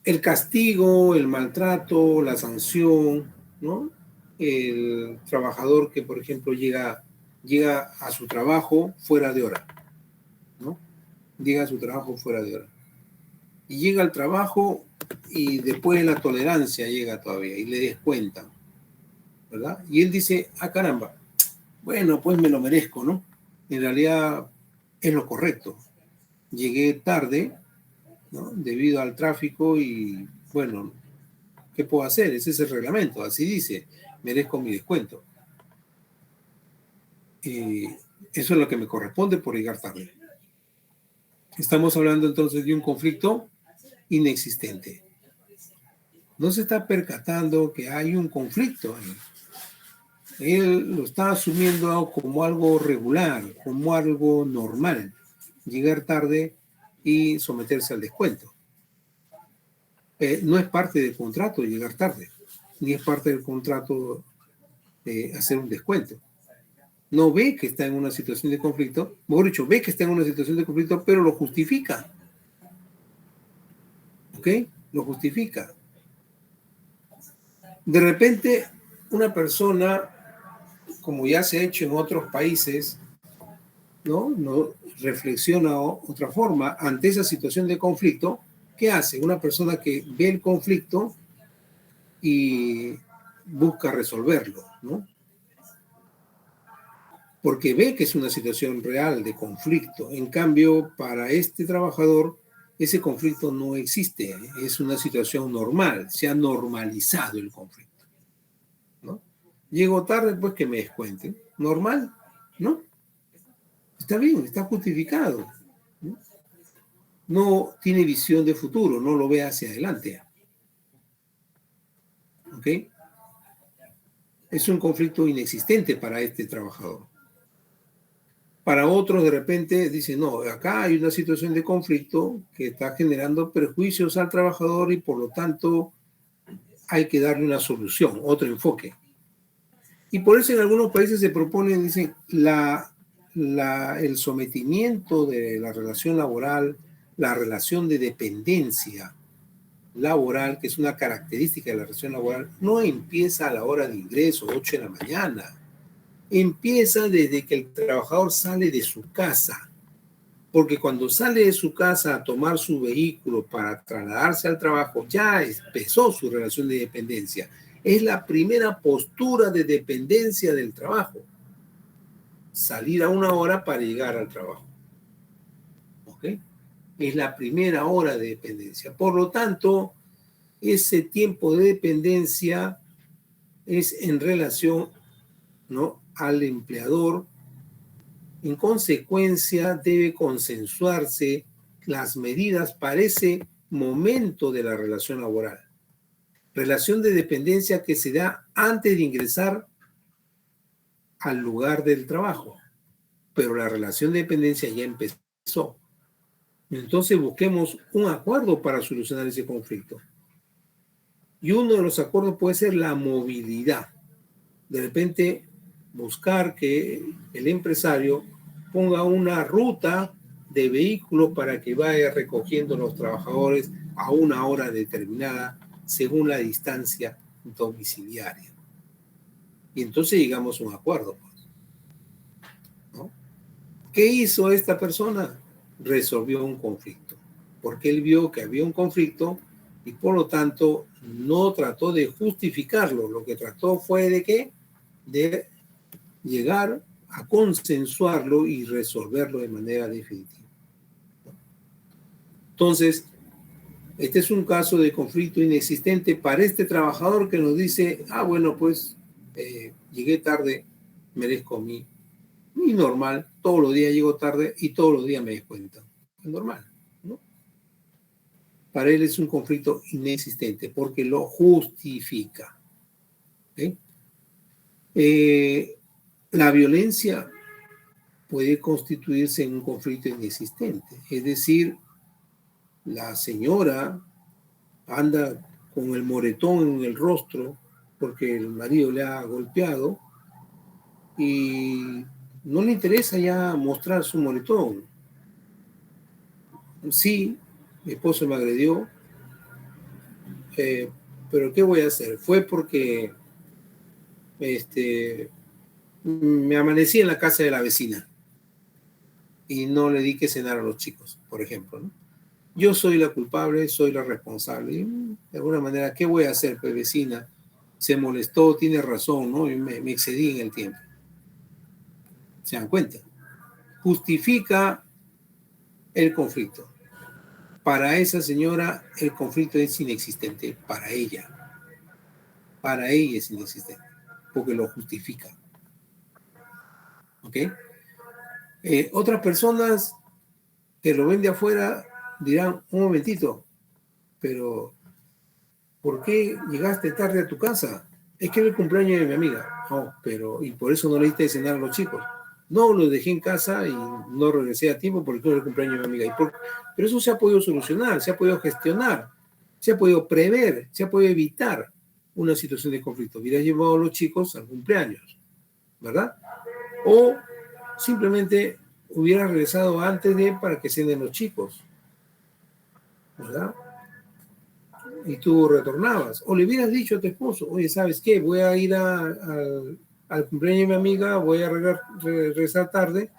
El castigo, el maltrato, la sanción, ¿no? El trabajador que, por ejemplo, llega a su trabajo fuera de hora, ¿no? Llega a su trabajo fuera de hora. Y llega al trabajo y después de la tolerancia llega todavía y le descuentan, ¿verdad? Y él dice, ah, caramba, bueno, pues me lo merezco, ¿no? En realidad es lo correcto. Llegué tarde, ¿no? Debido al tráfico y, bueno, ¿qué puedo hacer? Ese es el reglamento, así dice, merezco mi descuento. Eso es lo que me corresponde por llegar tarde. Estamos hablando entonces de un conflicto inexistente. No se está percatando que hay un conflicto ahí. Él lo está asumiendo como algo regular, como algo normal, llegar tarde y someterse al descuento. No es parte del contrato llegar tarde, ni es parte del contrato hacer un descuento. No ve que está en una situación de conflicto, mejor dicho, ve que está en una situación de conflicto, pero lo justifica. ¿Ok? Lo justifica. De repente, una persona, como ya se ha hecho en otros países, no reflexiona otra forma ante esa situación de conflicto. ¿Qué hace? Una persona que ve el conflicto y busca resolverlo, ¿no? Porque ve que es una situación real de conflicto. En cambio, para este trabajador, ese conflicto no existe. Es una situación normal. Se ha normalizado el conflicto, ¿no? Llego tarde, pues que me descuenten. Normal, ¿no? Está bien, está justificado, ¿no? No tiene visión de futuro, no lo ve hacia adelante. ¿Ok? Es un conflicto inexistente para este trabajador. Para otros, de repente, dicen, no, acá hay una situación de conflicto que está generando perjuicios al trabajador y por lo tanto hay que darle una solución, otro enfoque. Y por eso en algunos países se proponen, dicen, el sometimiento de la relación laboral, la relación de dependencia laboral, que es una característica de la relación laboral, no empieza a la hora de ingreso, 8 de la mañana. Empieza desde que el trabajador sale de su casa, porque cuando sale de su casa a tomar su vehículo para trasladarse al trabajo, ya empezó su relación de dependencia. Es la primera postura de dependencia del trabajo. Salir a una hora para llegar al trabajo. ¿Ok? Es la primera hora de dependencia. Por lo tanto, ese tiempo de dependencia es en relación, ¿no?, al empleador. En consecuencia, debe consensuarse las medidas para ese momento de la relación laboral. Relación de dependencia que se da antes de ingresar al lugar del trabajo, pero la relación de dependencia ya empezó. Entonces busquemos un acuerdo para solucionar ese conflicto. Y uno de los acuerdos puede ser la movilidad. De repente buscar que el empresario ponga una ruta de vehículos para que vaya recogiendo a los trabajadores a una hora determinada según la distancia domiciliaria. Y entonces llegamos a un acuerdo, ¿no? ¿Qué hizo esta persona? Resolvió un conflicto, porque él vio que había un conflicto y por lo tanto no trató de justificarlo. Lo que trató fue de ¿qué? De llegar a consensuarlo y resolverlo de manera definitiva. Entonces, este es un caso de conflicto inexistente para este trabajador que nos dice, bueno, pues llegué tarde, merezco mi normal, todos los días llego tarde y todos los días me descuentan. Es normal, ¿no? Para él es un conflicto inexistente porque lo justifica. ¿Okay? La violencia puede constituirse en un conflicto inexistente. Es decir, la señora anda con el moretón en el rostro porque el marido le ha golpeado y no le interesa ya mostrar su moretón. Sí, mi esposo me agredió, pero ¿qué voy a hacer? Fue porque me amanecí en la casa de la vecina y no le di que cenar a los chicos, por ejemplo, ¿no? Yo soy la culpable, soy la responsable. Y, de alguna manera, ¿qué voy a hacer, pues, vecina? Se molestó, tiene razón, ¿no? Y me excedí en el tiempo. ¿Se dan cuenta? Justifica el conflicto. Para esa señora, el conflicto es inexistente. Para ella es inexistente, porque lo justifica. ¿Ok? Otras personas que lo ven de afuera dirán, un momentito, pero ¿por qué llegaste tarde a tu casa? Es que era el cumpleaños de mi amiga. No, pero, y por eso no le diste de cenar a los chicos. No, los dejé en casa y no regresé a tiempo porque era el cumpleaños de mi amiga. Pero eso se ha podido solucionar, se ha podido gestionar, se ha podido prever, se ha podido evitar una situación de conflicto. Hubiera llevado a los chicos al cumpleaños, ¿verdad? O simplemente hubiera regresado antes para que cenen los chicos, ¿verdad? Y tú retornabas. O le hubieras dicho a tu esposo, oye, ¿sabes qué? Voy a ir al cumpleaños de mi amiga, voy a regresar tarde.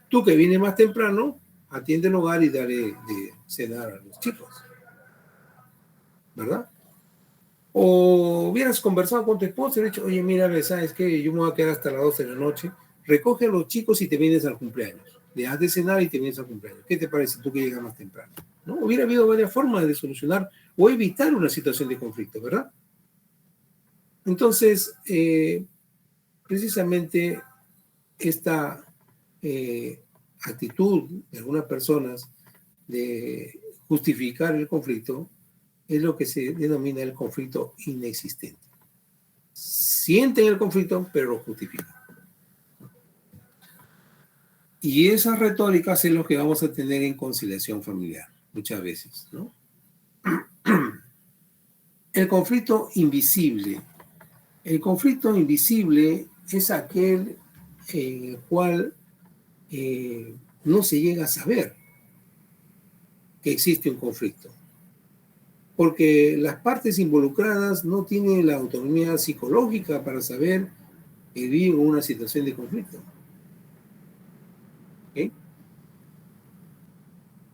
Tú que vienes más temprano, atiende el hogar y dale de cenar a los chicos, ¿verdad? O hubieras conversado con tu esposo y le dicho, oye, mira, ¿sabes qué? Yo me voy a quedar hasta las 12 de la noche. Recoge a los chicos y te vienes al cumpleaños. Le das de cenar y te vienes al cumpleaños. ¿Qué te parece tú que llegas más temprano? ¿No? Hubiera habido varias formas de solucionar o evitar una situación de conflicto, ¿verdad? Entonces, precisamente esta actitud de algunas personas de justificar el conflicto es lo que se denomina el conflicto inexistente. Sienten el conflicto, pero lo justifican. Y esas retóricas es lo que vamos a tener en conciliación familiar, muchas veces, ¿no? El conflicto invisible. El conflicto invisible es aquel en el cual no se llega a saber que existe un conflicto, porque las partes involucradas no tienen la autonomía psicológica para saber que viven una situación de conflicto. ¿Okay?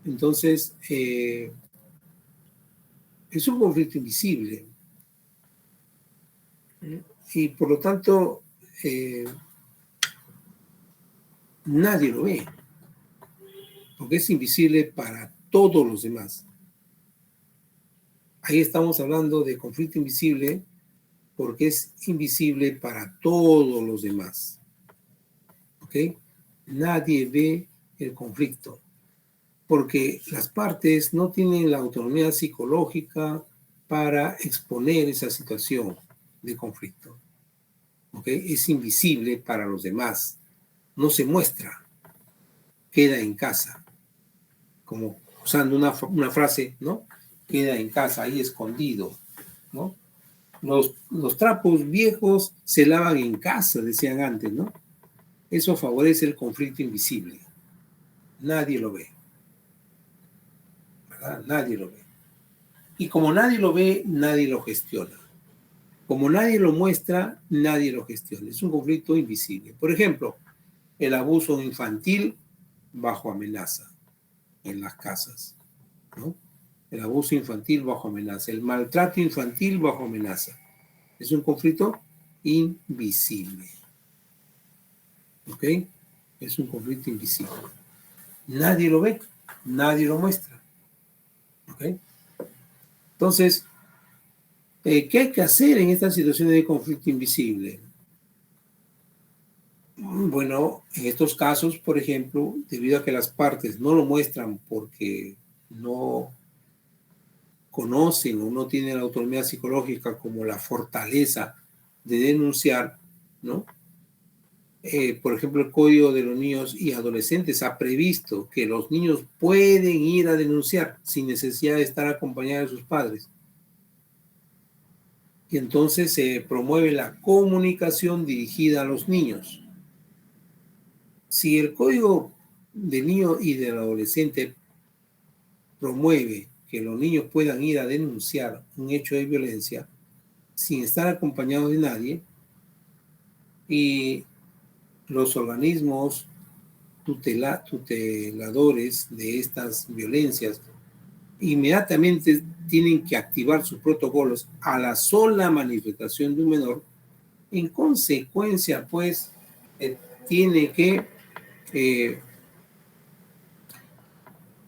Entonces, es un conflicto invisible. Y por lo tanto, nadie lo ve, porque es invisible para todos los demás. Ahí estamos hablando de conflicto invisible porque es invisible para todos los demás. ¿Ok? Nadie ve el conflicto porque las partes no tienen la autonomía psicológica para exponer esa situación de conflicto. ¿Ok? Es invisible para los demás. No se muestra. Queda en casa como usando una frase, ¿no? Queda en casa, ahí escondido, ¿no? Los trapos viejos se lavan en casa, decían antes, ¿no? Eso favorece el conflicto invisible. Nadie lo ve, ¿verdad? Nadie lo ve. Y como nadie lo ve, nadie lo gestiona. Como nadie lo muestra, nadie lo gestiona. Es un conflicto invisible. Por ejemplo, el abuso infantil bajo amenaza en las casas, ¿no? El abuso infantil bajo amenaza, el maltrato infantil bajo amenaza. Es un conflicto invisible. ¿Ok? Es un conflicto invisible. Nadie lo ve, nadie lo muestra. ¿Ok? Entonces, ¿qué hay que hacer en estas situaciones de conflicto invisible? Bueno, en estos casos, por ejemplo, debido a que las partes no lo muestran porque no conocen o no tienen la autonomía psicológica como la fortaleza de denunciar, ¿no? Por ejemplo, el Código de los Niños y Adolescentes ha previsto que los niños pueden ir a denunciar sin necesidad de estar acompañados de sus padres. Y entonces se promueve la comunicación dirigida a los niños. Si el Código del Niño y del Adolescente promueve que los niños puedan ir a denunciar un hecho de violencia sin estar acompañados de nadie, y los organismos tuteladores de estas violencias inmediatamente tienen que activar sus protocolos a la sola manifestación de un menor, en consecuencia, pues, tiene que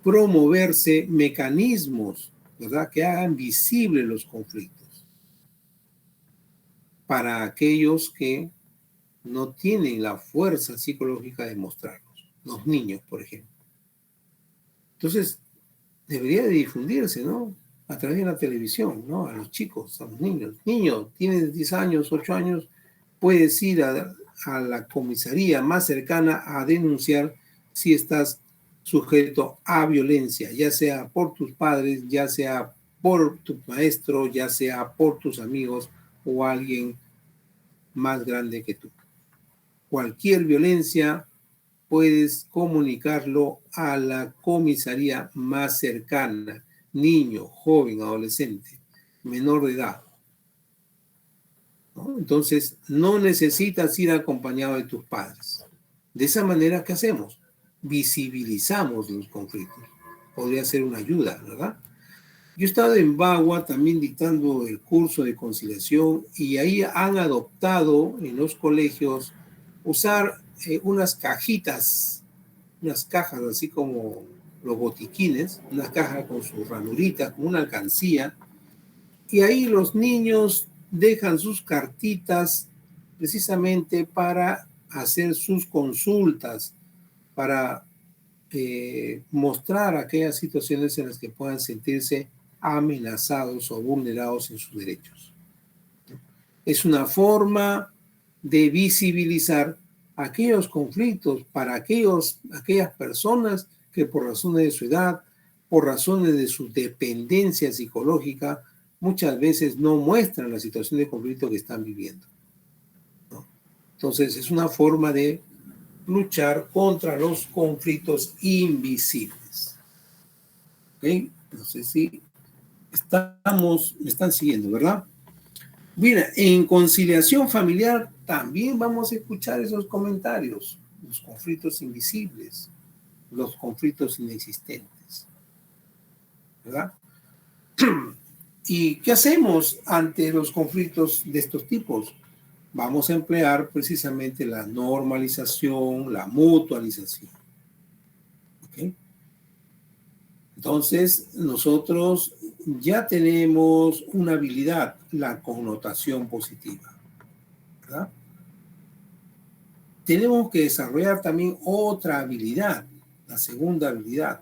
promoverse mecanismos, ¿verdad?, que hagan visibles los conflictos para aquellos que no tienen la fuerza psicológica de mostrarlos, los niños, por ejemplo. Entonces, debería de difundirse, ¿no?, a través de la televisión, ¿no?, a los chicos, a los niños. Niño, tienes 10 años, 8 años, puedes ir a la comisaría más cercana a denunciar si estás sujeto a violencia, ya sea por tus padres, ya sea por tu maestro, ya sea por tus amigos o alguien más grande que tú. Cualquier violencia puedes comunicarlo a la comisaría más cercana, niño, joven, adolescente, menor de edad, ¿no? Entonces, no necesitas ir acompañado de tus padres. De esa manera, ¿qué hacemos? Visibilizamos los conflictos. Podría ser una ayuda, ¿verdad? Yo he estado en Bagua también dictando el curso de conciliación y ahí han adoptado en los colegios usar unas cajitas, unas cajas así como los botiquines, unas cajas con sus ranuritas, como una alcancía, y ahí los niños dejan sus cartitas precisamente para hacer sus consultas, para mostrar aquellas situaciones en las que puedan sentirse amenazados o vulnerados en sus derechos. Es una forma de visibilizar aquellos conflictos para aquellas personas que por razones de su edad, por razones de su dependencia psicológica, muchas veces no muestran la situación de conflicto que están viviendo, ¿no? Entonces es una forma de luchar contra los conflictos invisibles. ¿Ok? No sé si me están siguiendo, ¿verdad? Mira, en conciliación familiar también vamos a escuchar esos comentarios, los conflictos invisibles, los conflictos inexistentes, ¿verdad? ¿Y qué hacemos ante los conflictos de estos tipos? Vamos a emplear precisamente la normalización, la mutualización. ¿Ok? Entonces, nosotros ya tenemos una habilidad, la connotación positiva, ¿verdad? Tenemos que desarrollar también otra habilidad, la segunda habilidad,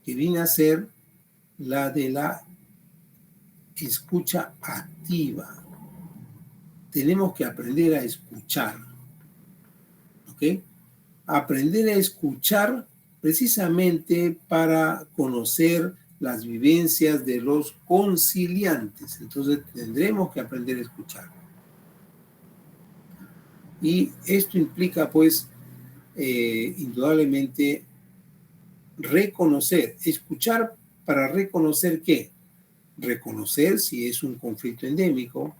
que viene a ser la de la escucha activa. Tenemos que aprender a escuchar, ¿ok? Aprender a escuchar precisamente para conocer las vivencias de los conciliantes. Entonces tendremos que aprender a escuchar. Y esto implica, pues, indudablemente, reconocer, escuchar para reconocer qué. Reconocer si es un conflicto endémico,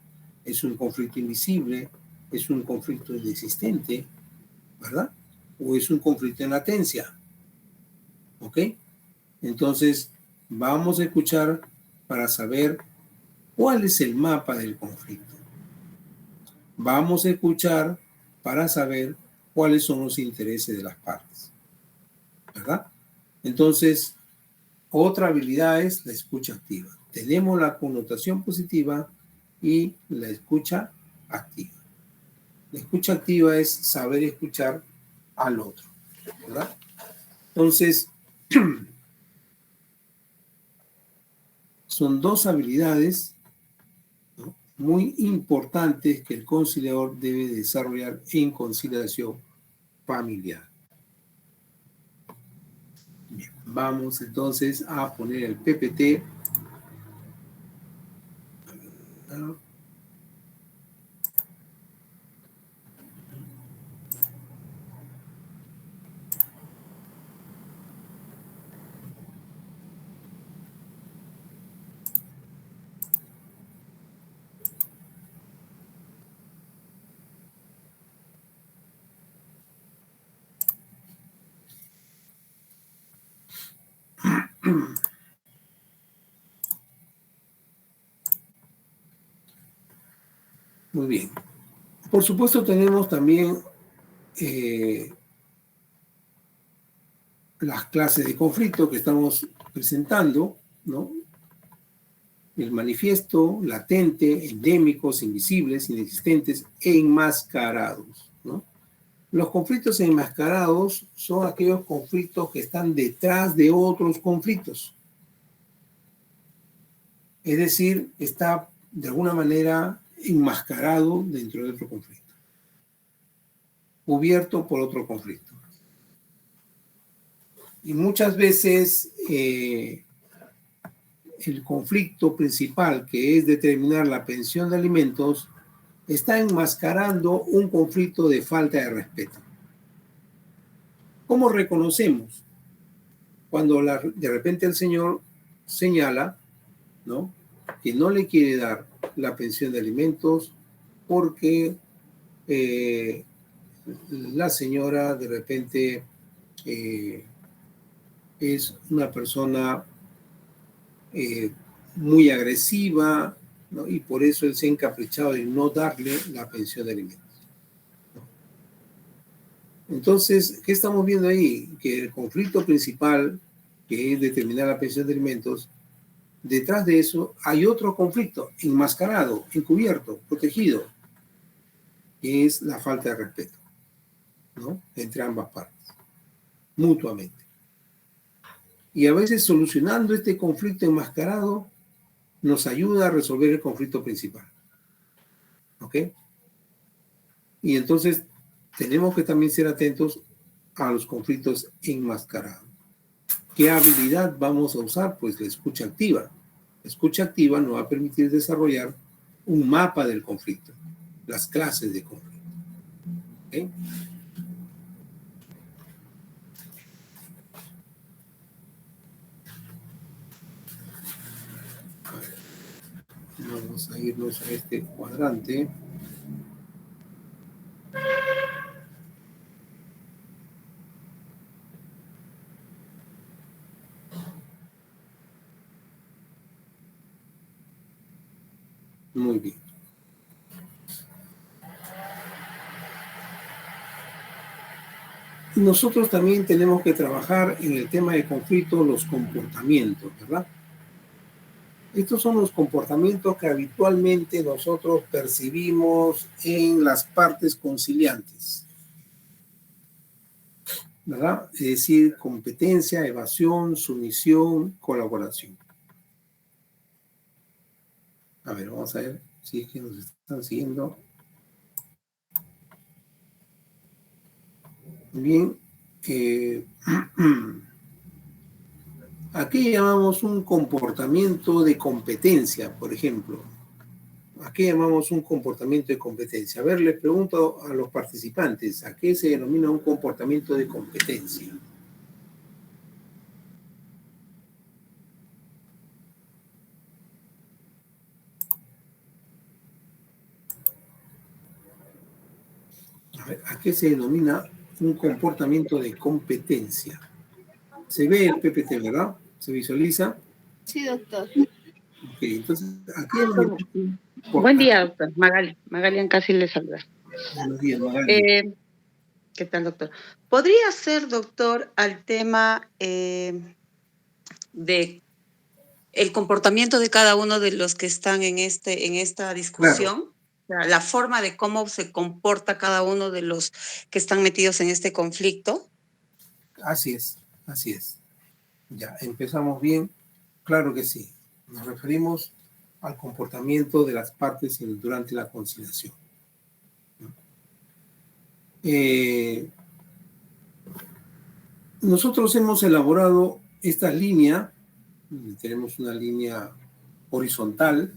es un conflicto invisible, es un conflicto inexistente, ¿verdad? O es un conflicto en latencia. ¿Ok? Entonces, vamos a escuchar para saber cuál es el mapa del conflicto. Vamos a escuchar para saber cuáles son los intereses de las partes, ¿verdad? Entonces, otra habilidad es la escucha activa. Tenemos la connotación positiva y la escucha activa. La escucha activa es saber escuchar al otro, ¿verdad? Entonces, son dos habilidades, ¿no?, muy importantes que el conciliador debe desarrollar en conciliación familiar. Bien, vamos entonces a poner el PPT. Muy bien. Por supuesto tenemos también las clases de conflicto que estamos presentando, ¿no? El manifiesto, latente, endémicos, invisibles, inexistentes e enmascarados, ¿no? Los conflictos enmascarados son aquellos conflictos que están detrás de otros conflictos. Es decir, está de alguna manera enmascarado dentro de otro conflicto, cubierto por otro conflicto. Y muchas veces el conflicto principal, que es determinar la pensión de alimentos, está enmascarando un conflicto de falta de respeto. ¿Cómo reconocemos? Cuando de repente el señor señala, ¿no?, que no le quiere dar la pensión de alimentos porque la señora de repente es una persona muy agresiva, ¿no?, y por eso él se ha encaprichado de no darle la pensión de alimentos. Entonces, ¿qué estamos viendo ahí? Que el conflicto principal, que es determinar la pensión de alimentos, detrás de eso hay otro conflicto enmascarado, encubierto, protegido, que es la falta de respeto, ¿no?, entre ambas partes, mutuamente. Y a veces solucionando este conflicto enmascarado nos ayuda a resolver el conflicto principal. ¿Ok? Y entonces tenemos que también ser atentos a los conflictos enmascarados. ¿Qué habilidad vamos a usar? Pues la escucha activa. La escucha activa nos va a permitir desarrollar un mapa del conflicto, las clases de conflicto. ¿Ok? Vamos a irnos a este cuadrante. Muy bien. Nosotros también tenemos que trabajar en el tema de conflicto los comportamientos, ¿verdad? Estos son los comportamientos que habitualmente nosotros percibimos en las partes conciliantes, ¿verdad? Es decir, competencia, evasión, sumisión, colaboración. A ver, vamos a ver si es que nos están siguiendo. Bien, Aquí llamamos un comportamiento de competencia, por ejemplo. Aquí llamamos un comportamiento de competencia. A ver, les pregunto a los participantes, ¿a qué se denomina un comportamiento de competencia? A ver, ¿a qué se denomina un comportamiento de competencia? Se ve el PPT, ¿verdad? ¿Se visualiza? Sí, doctor. Ok, entonces, aquí Buen día, doctor. Magali casi le saluda. Buenos días, Magali. ¿Qué tal, doctor? ¿Podría ser, doctor, al tema de el comportamiento de cada uno de los que están en esta discusión? Claro. O sea, la forma de cómo se comporta cada uno de los que están metidos en este conflicto. Así es, así es. Ya, empezamos bien. Claro que sí. Nos referimos al comportamiento de las partes durante la conciliación. Nosotros hemos elaborado esta línea. Tenemos una línea horizontal,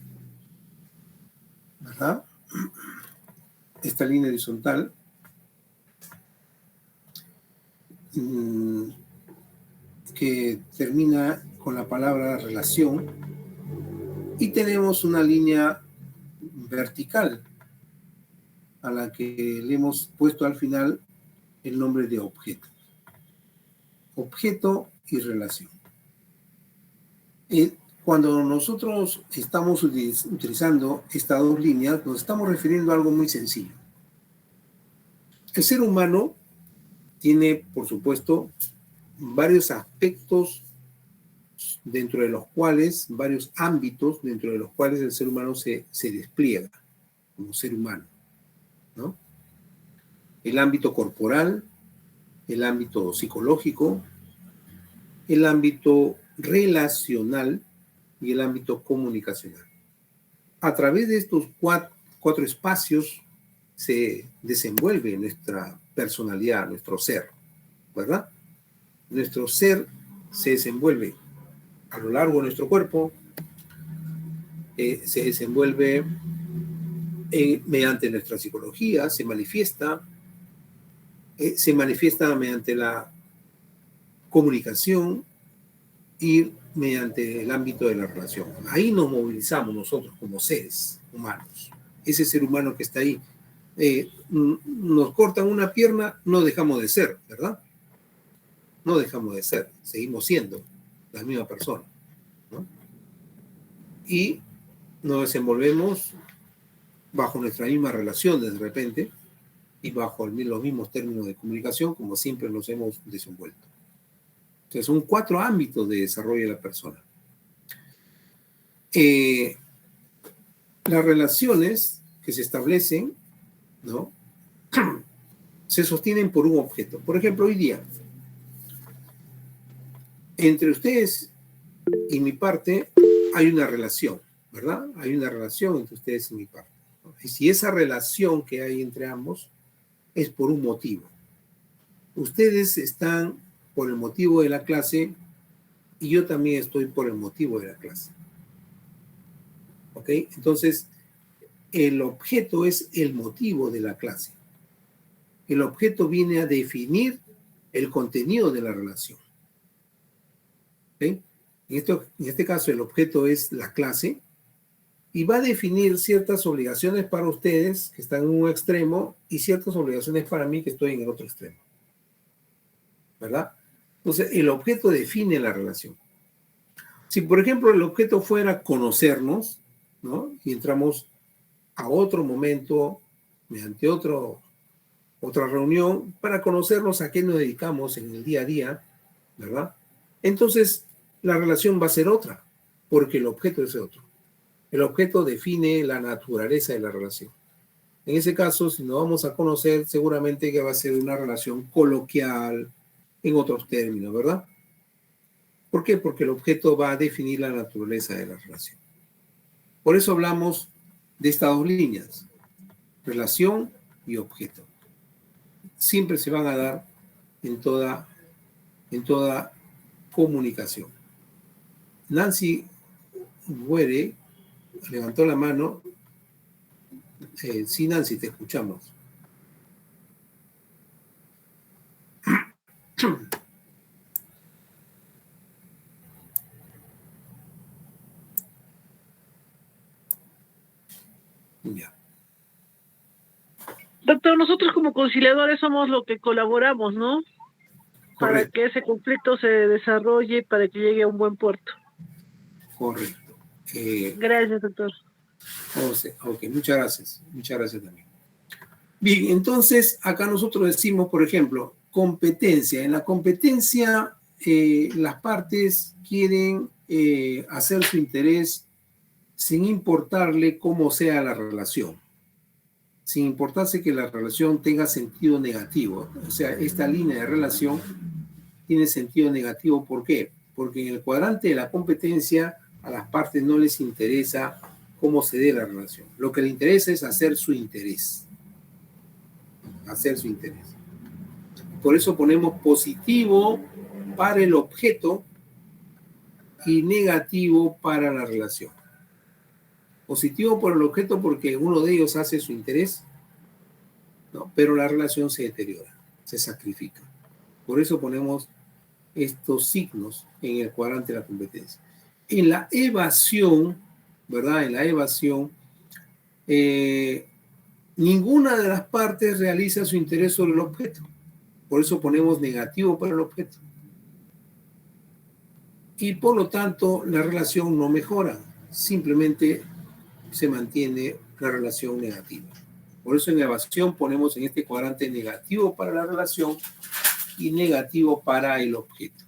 ¿verdad? Esta línea horizontal que termina con la palabra relación, y tenemos una línea vertical a la que le hemos puesto al final el nombre de objeto. Objeto y relación. Cuando nosotros estamos utilizando estas dos líneas, nos estamos refiriendo a algo muy sencillo. El ser humano tiene, por supuesto, varios aspectos dentro de los cuales, varios ámbitos dentro de los cuales el ser humano se despliega como ser humano, ¿no? El ámbito corporal, el ámbito psicológico, el ámbito relacional y el ámbito comunicacional. A través de estos cuatro espacios se desenvuelve nuestra personalidad, nuestro ser, ¿verdad? Nuestro ser se desenvuelve a lo largo de nuestro cuerpo, se desenvuelve mediante nuestra psicología, se manifiesta mediante la comunicación y mediante el ámbito de la relación. Ahí nos movilizamos nosotros como seres humanos. Ese ser humano que está ahí, nos cortan una pierna, no dejamos de ser, ¿verdad? No dejamos de ser, seguimos siendo la misma persona, ¿no? Y nos desenvolvemos bajo nuestra misma relación de repente y bajo los mismos términos de comunicación como siempre nos hemos desenvuelto. Entonces, son 4 ámbitos de desarrollo de la persona. Las relaciones que se establecen, ¿no? Se sostienen por un objeto. Por ejemplo, hoy día, entre ustedes y mi parte hay una relación, ¿verdad? Hay una relación entre ustedes y mi parte, ¿no? Y si esa relación que hay entre ambos es por un motivo. Ustedes están por el motivo de la clase y yo también estoy por el motivo de la clase. ¿Ok? Entonces, el objeto es el motivo de la clase. El objeto viene a definir el contenido de la relación. ¿Ok? En este caso, el objeto es la clase y va a definir ciertas obligaciones para ustedes que están en un extremo y ciertas obligaciones para mí que estoy en el otro extremo. ¿Verdad? Entonces, el objeto define la relación. Si, por ejemplo, el objeto fuera conocernos, ¿no? Y entramos a otro momento, mediante otra reunión, para conocernos a qué nos dedicamos en el día a día, ¿verdad? Entonces, la relación va a ser otra, porque el objeto es otro. El objeto define la naturaleza de la relación. En ese caso, si nos vamos a conocer, seguramente que va a ser una relación coloquial, en otros términos, ¿verdad? ¿Por qué? Porque el objeto va a definir la naturaleza de la relación. Por eso hablamos de estas dos líneas, relación y objeto. Siempre se van a dar en toda comunicación. Nancy Güere levantó la mano. Sí, Nancy, te escuchamos. Ya. Doctor, nosotros como conciliadores somos los que colaboramos, ¿no? Para Correcto. que ese conflicto se desarrolle, para que llegue a un buen puerto. Correcto. Gracias, doctor. Ok, muchas gracias. Muchas gracias también. Bien, entonces acá nosotros decimos, por ejemplo, competencia. En la competencia, las partes quieren hacer su interés sin importarle cómo sea la relación, sin importarse que la relación tenga sentido negativo. O sea, esta línea de relación tiene sentido negativo. ¿Por qué? Porque en el cuadrante de la competencia a las partes no les interesa cómo se dé la relación. Lo que les interesa es hacer su interés. Hacer su interés. Por eso ponemos positivo para el objeto y negativo para la relación. Positivo por el objeto porque uno de ellos hace su interés, ¿no? Pero la relación se deteriora, se sacrifica. Por eso ponemos estos signos en el cuadrante de la competencia. En la evasión, ¿verdad? En la evasión, ninguna de las partes realiza su interés sobre el objeto. Por eso ponemos negativo para el objeto. Y por lo tanto, la relación no mejora. Simplemente se mantiene la relación negativa. Por eso en evasión ponemos en este cuadrante negativo para la relación y negativo para el objeto.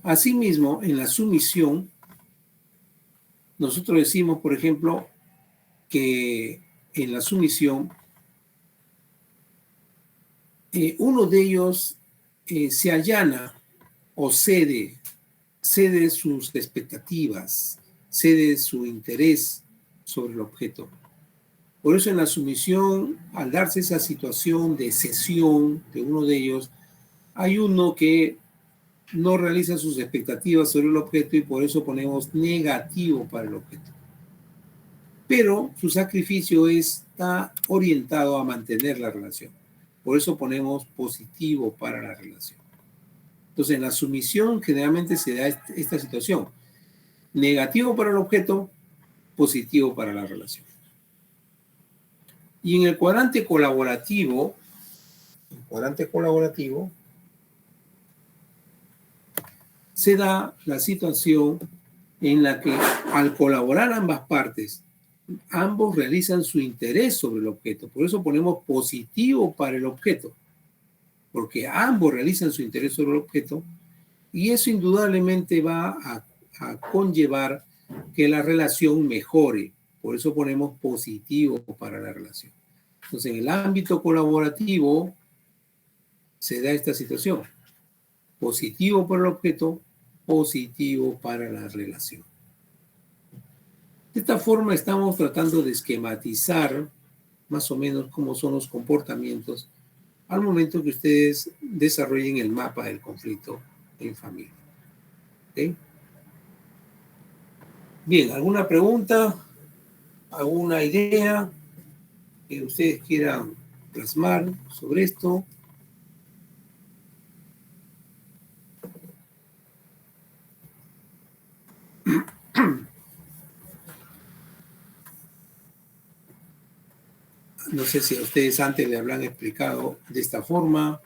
Asimismo, en la sumisión, nosotros decimos, por ejemplo, que en la sumisión, uno de ellos se allana o cede sus expectativas, cede su interés sobre el objeto. Por eso en la sumisión, al darse esa situación de cesión de uno de ellos, hay uno que no realiza sus expectativas sobre el objeto y por eso ponemos negativo para el objeto. Pero su sacrificio está orientado a mantener la relación. Por eso ponemos positivo para la relación. Entonces, en la sumisión generalmente se da esta situación. Negativo para el objeto, positivo para la relación. Y en el cuadrante colaborativo, se da la situación en la que al colaborar ambas partes, ambos realizan su interés sobre el objeto. Por eso ponemos positivo para el objeto, porque ambos realizan su interés sobre el objeto y eso indudablemente va a conllevar que la relación mejore. Por eso ponemos positivo para la relación. Entonces, en el ámbito colaborativo se da esta situación. Positivo para el objeto, positivo para la relación. De esta forma estamos tratando de esquematizar más o menos cómo son los comportamientos al momento que ustedes desarrollen el mapa del conflicto en familia. ¿Okay? Bien, ¿alguna pregunta? ¿Alguna idea que ustedes quieran plasmar sobre esto? No sé si a ustedes antes le habrán explicado de esta forma.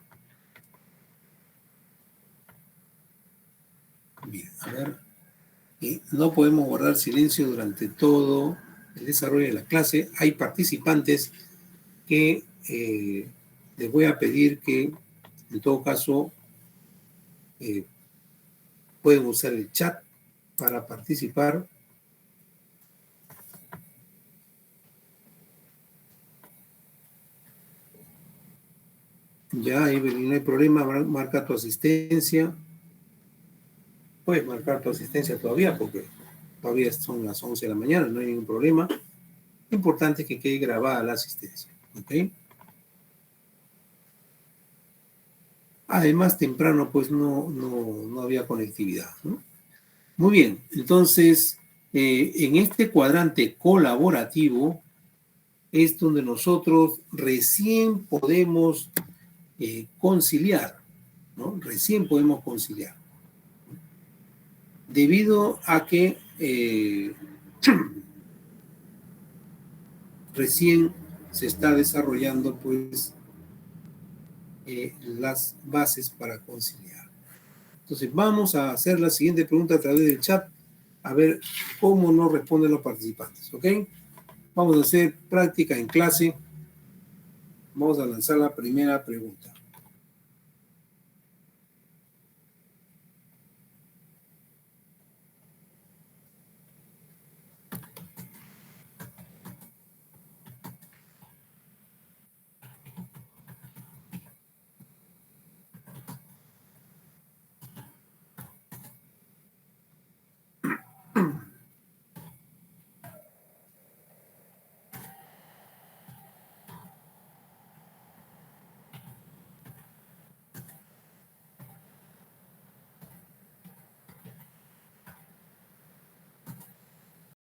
Bien, a ver. No podemos guardar silencio durante todo el desarrollo de la clase. Hay participantes que les voy a pedir que, en todo caso, pueden usar el chat para participar. Ya, Evelyn, no hay problema, marca tu asistencia. Puedes marcar tu asistencia todavía porque todavía son las 11 de la mañana, no hay ningún problema. Lo importante es que quede grabada la asistencia. ¿Ok? Además, temprano pues no había conectividad, ¿no? Muy bien, entonces en este cuadrante colaborativo es donde nosotros recién podemos conciliar, ¿no? Recién podemos conciliar. Debido a que recién se está desarrollando pues las bases para conciliar. Entonces vamos a hacer la siguiente pregunta a través del chat, a ver cómo nos responden los participantes, ¿ok? Vamos a hacer práctica en clase. Vamos a lanzar la primera pregunta.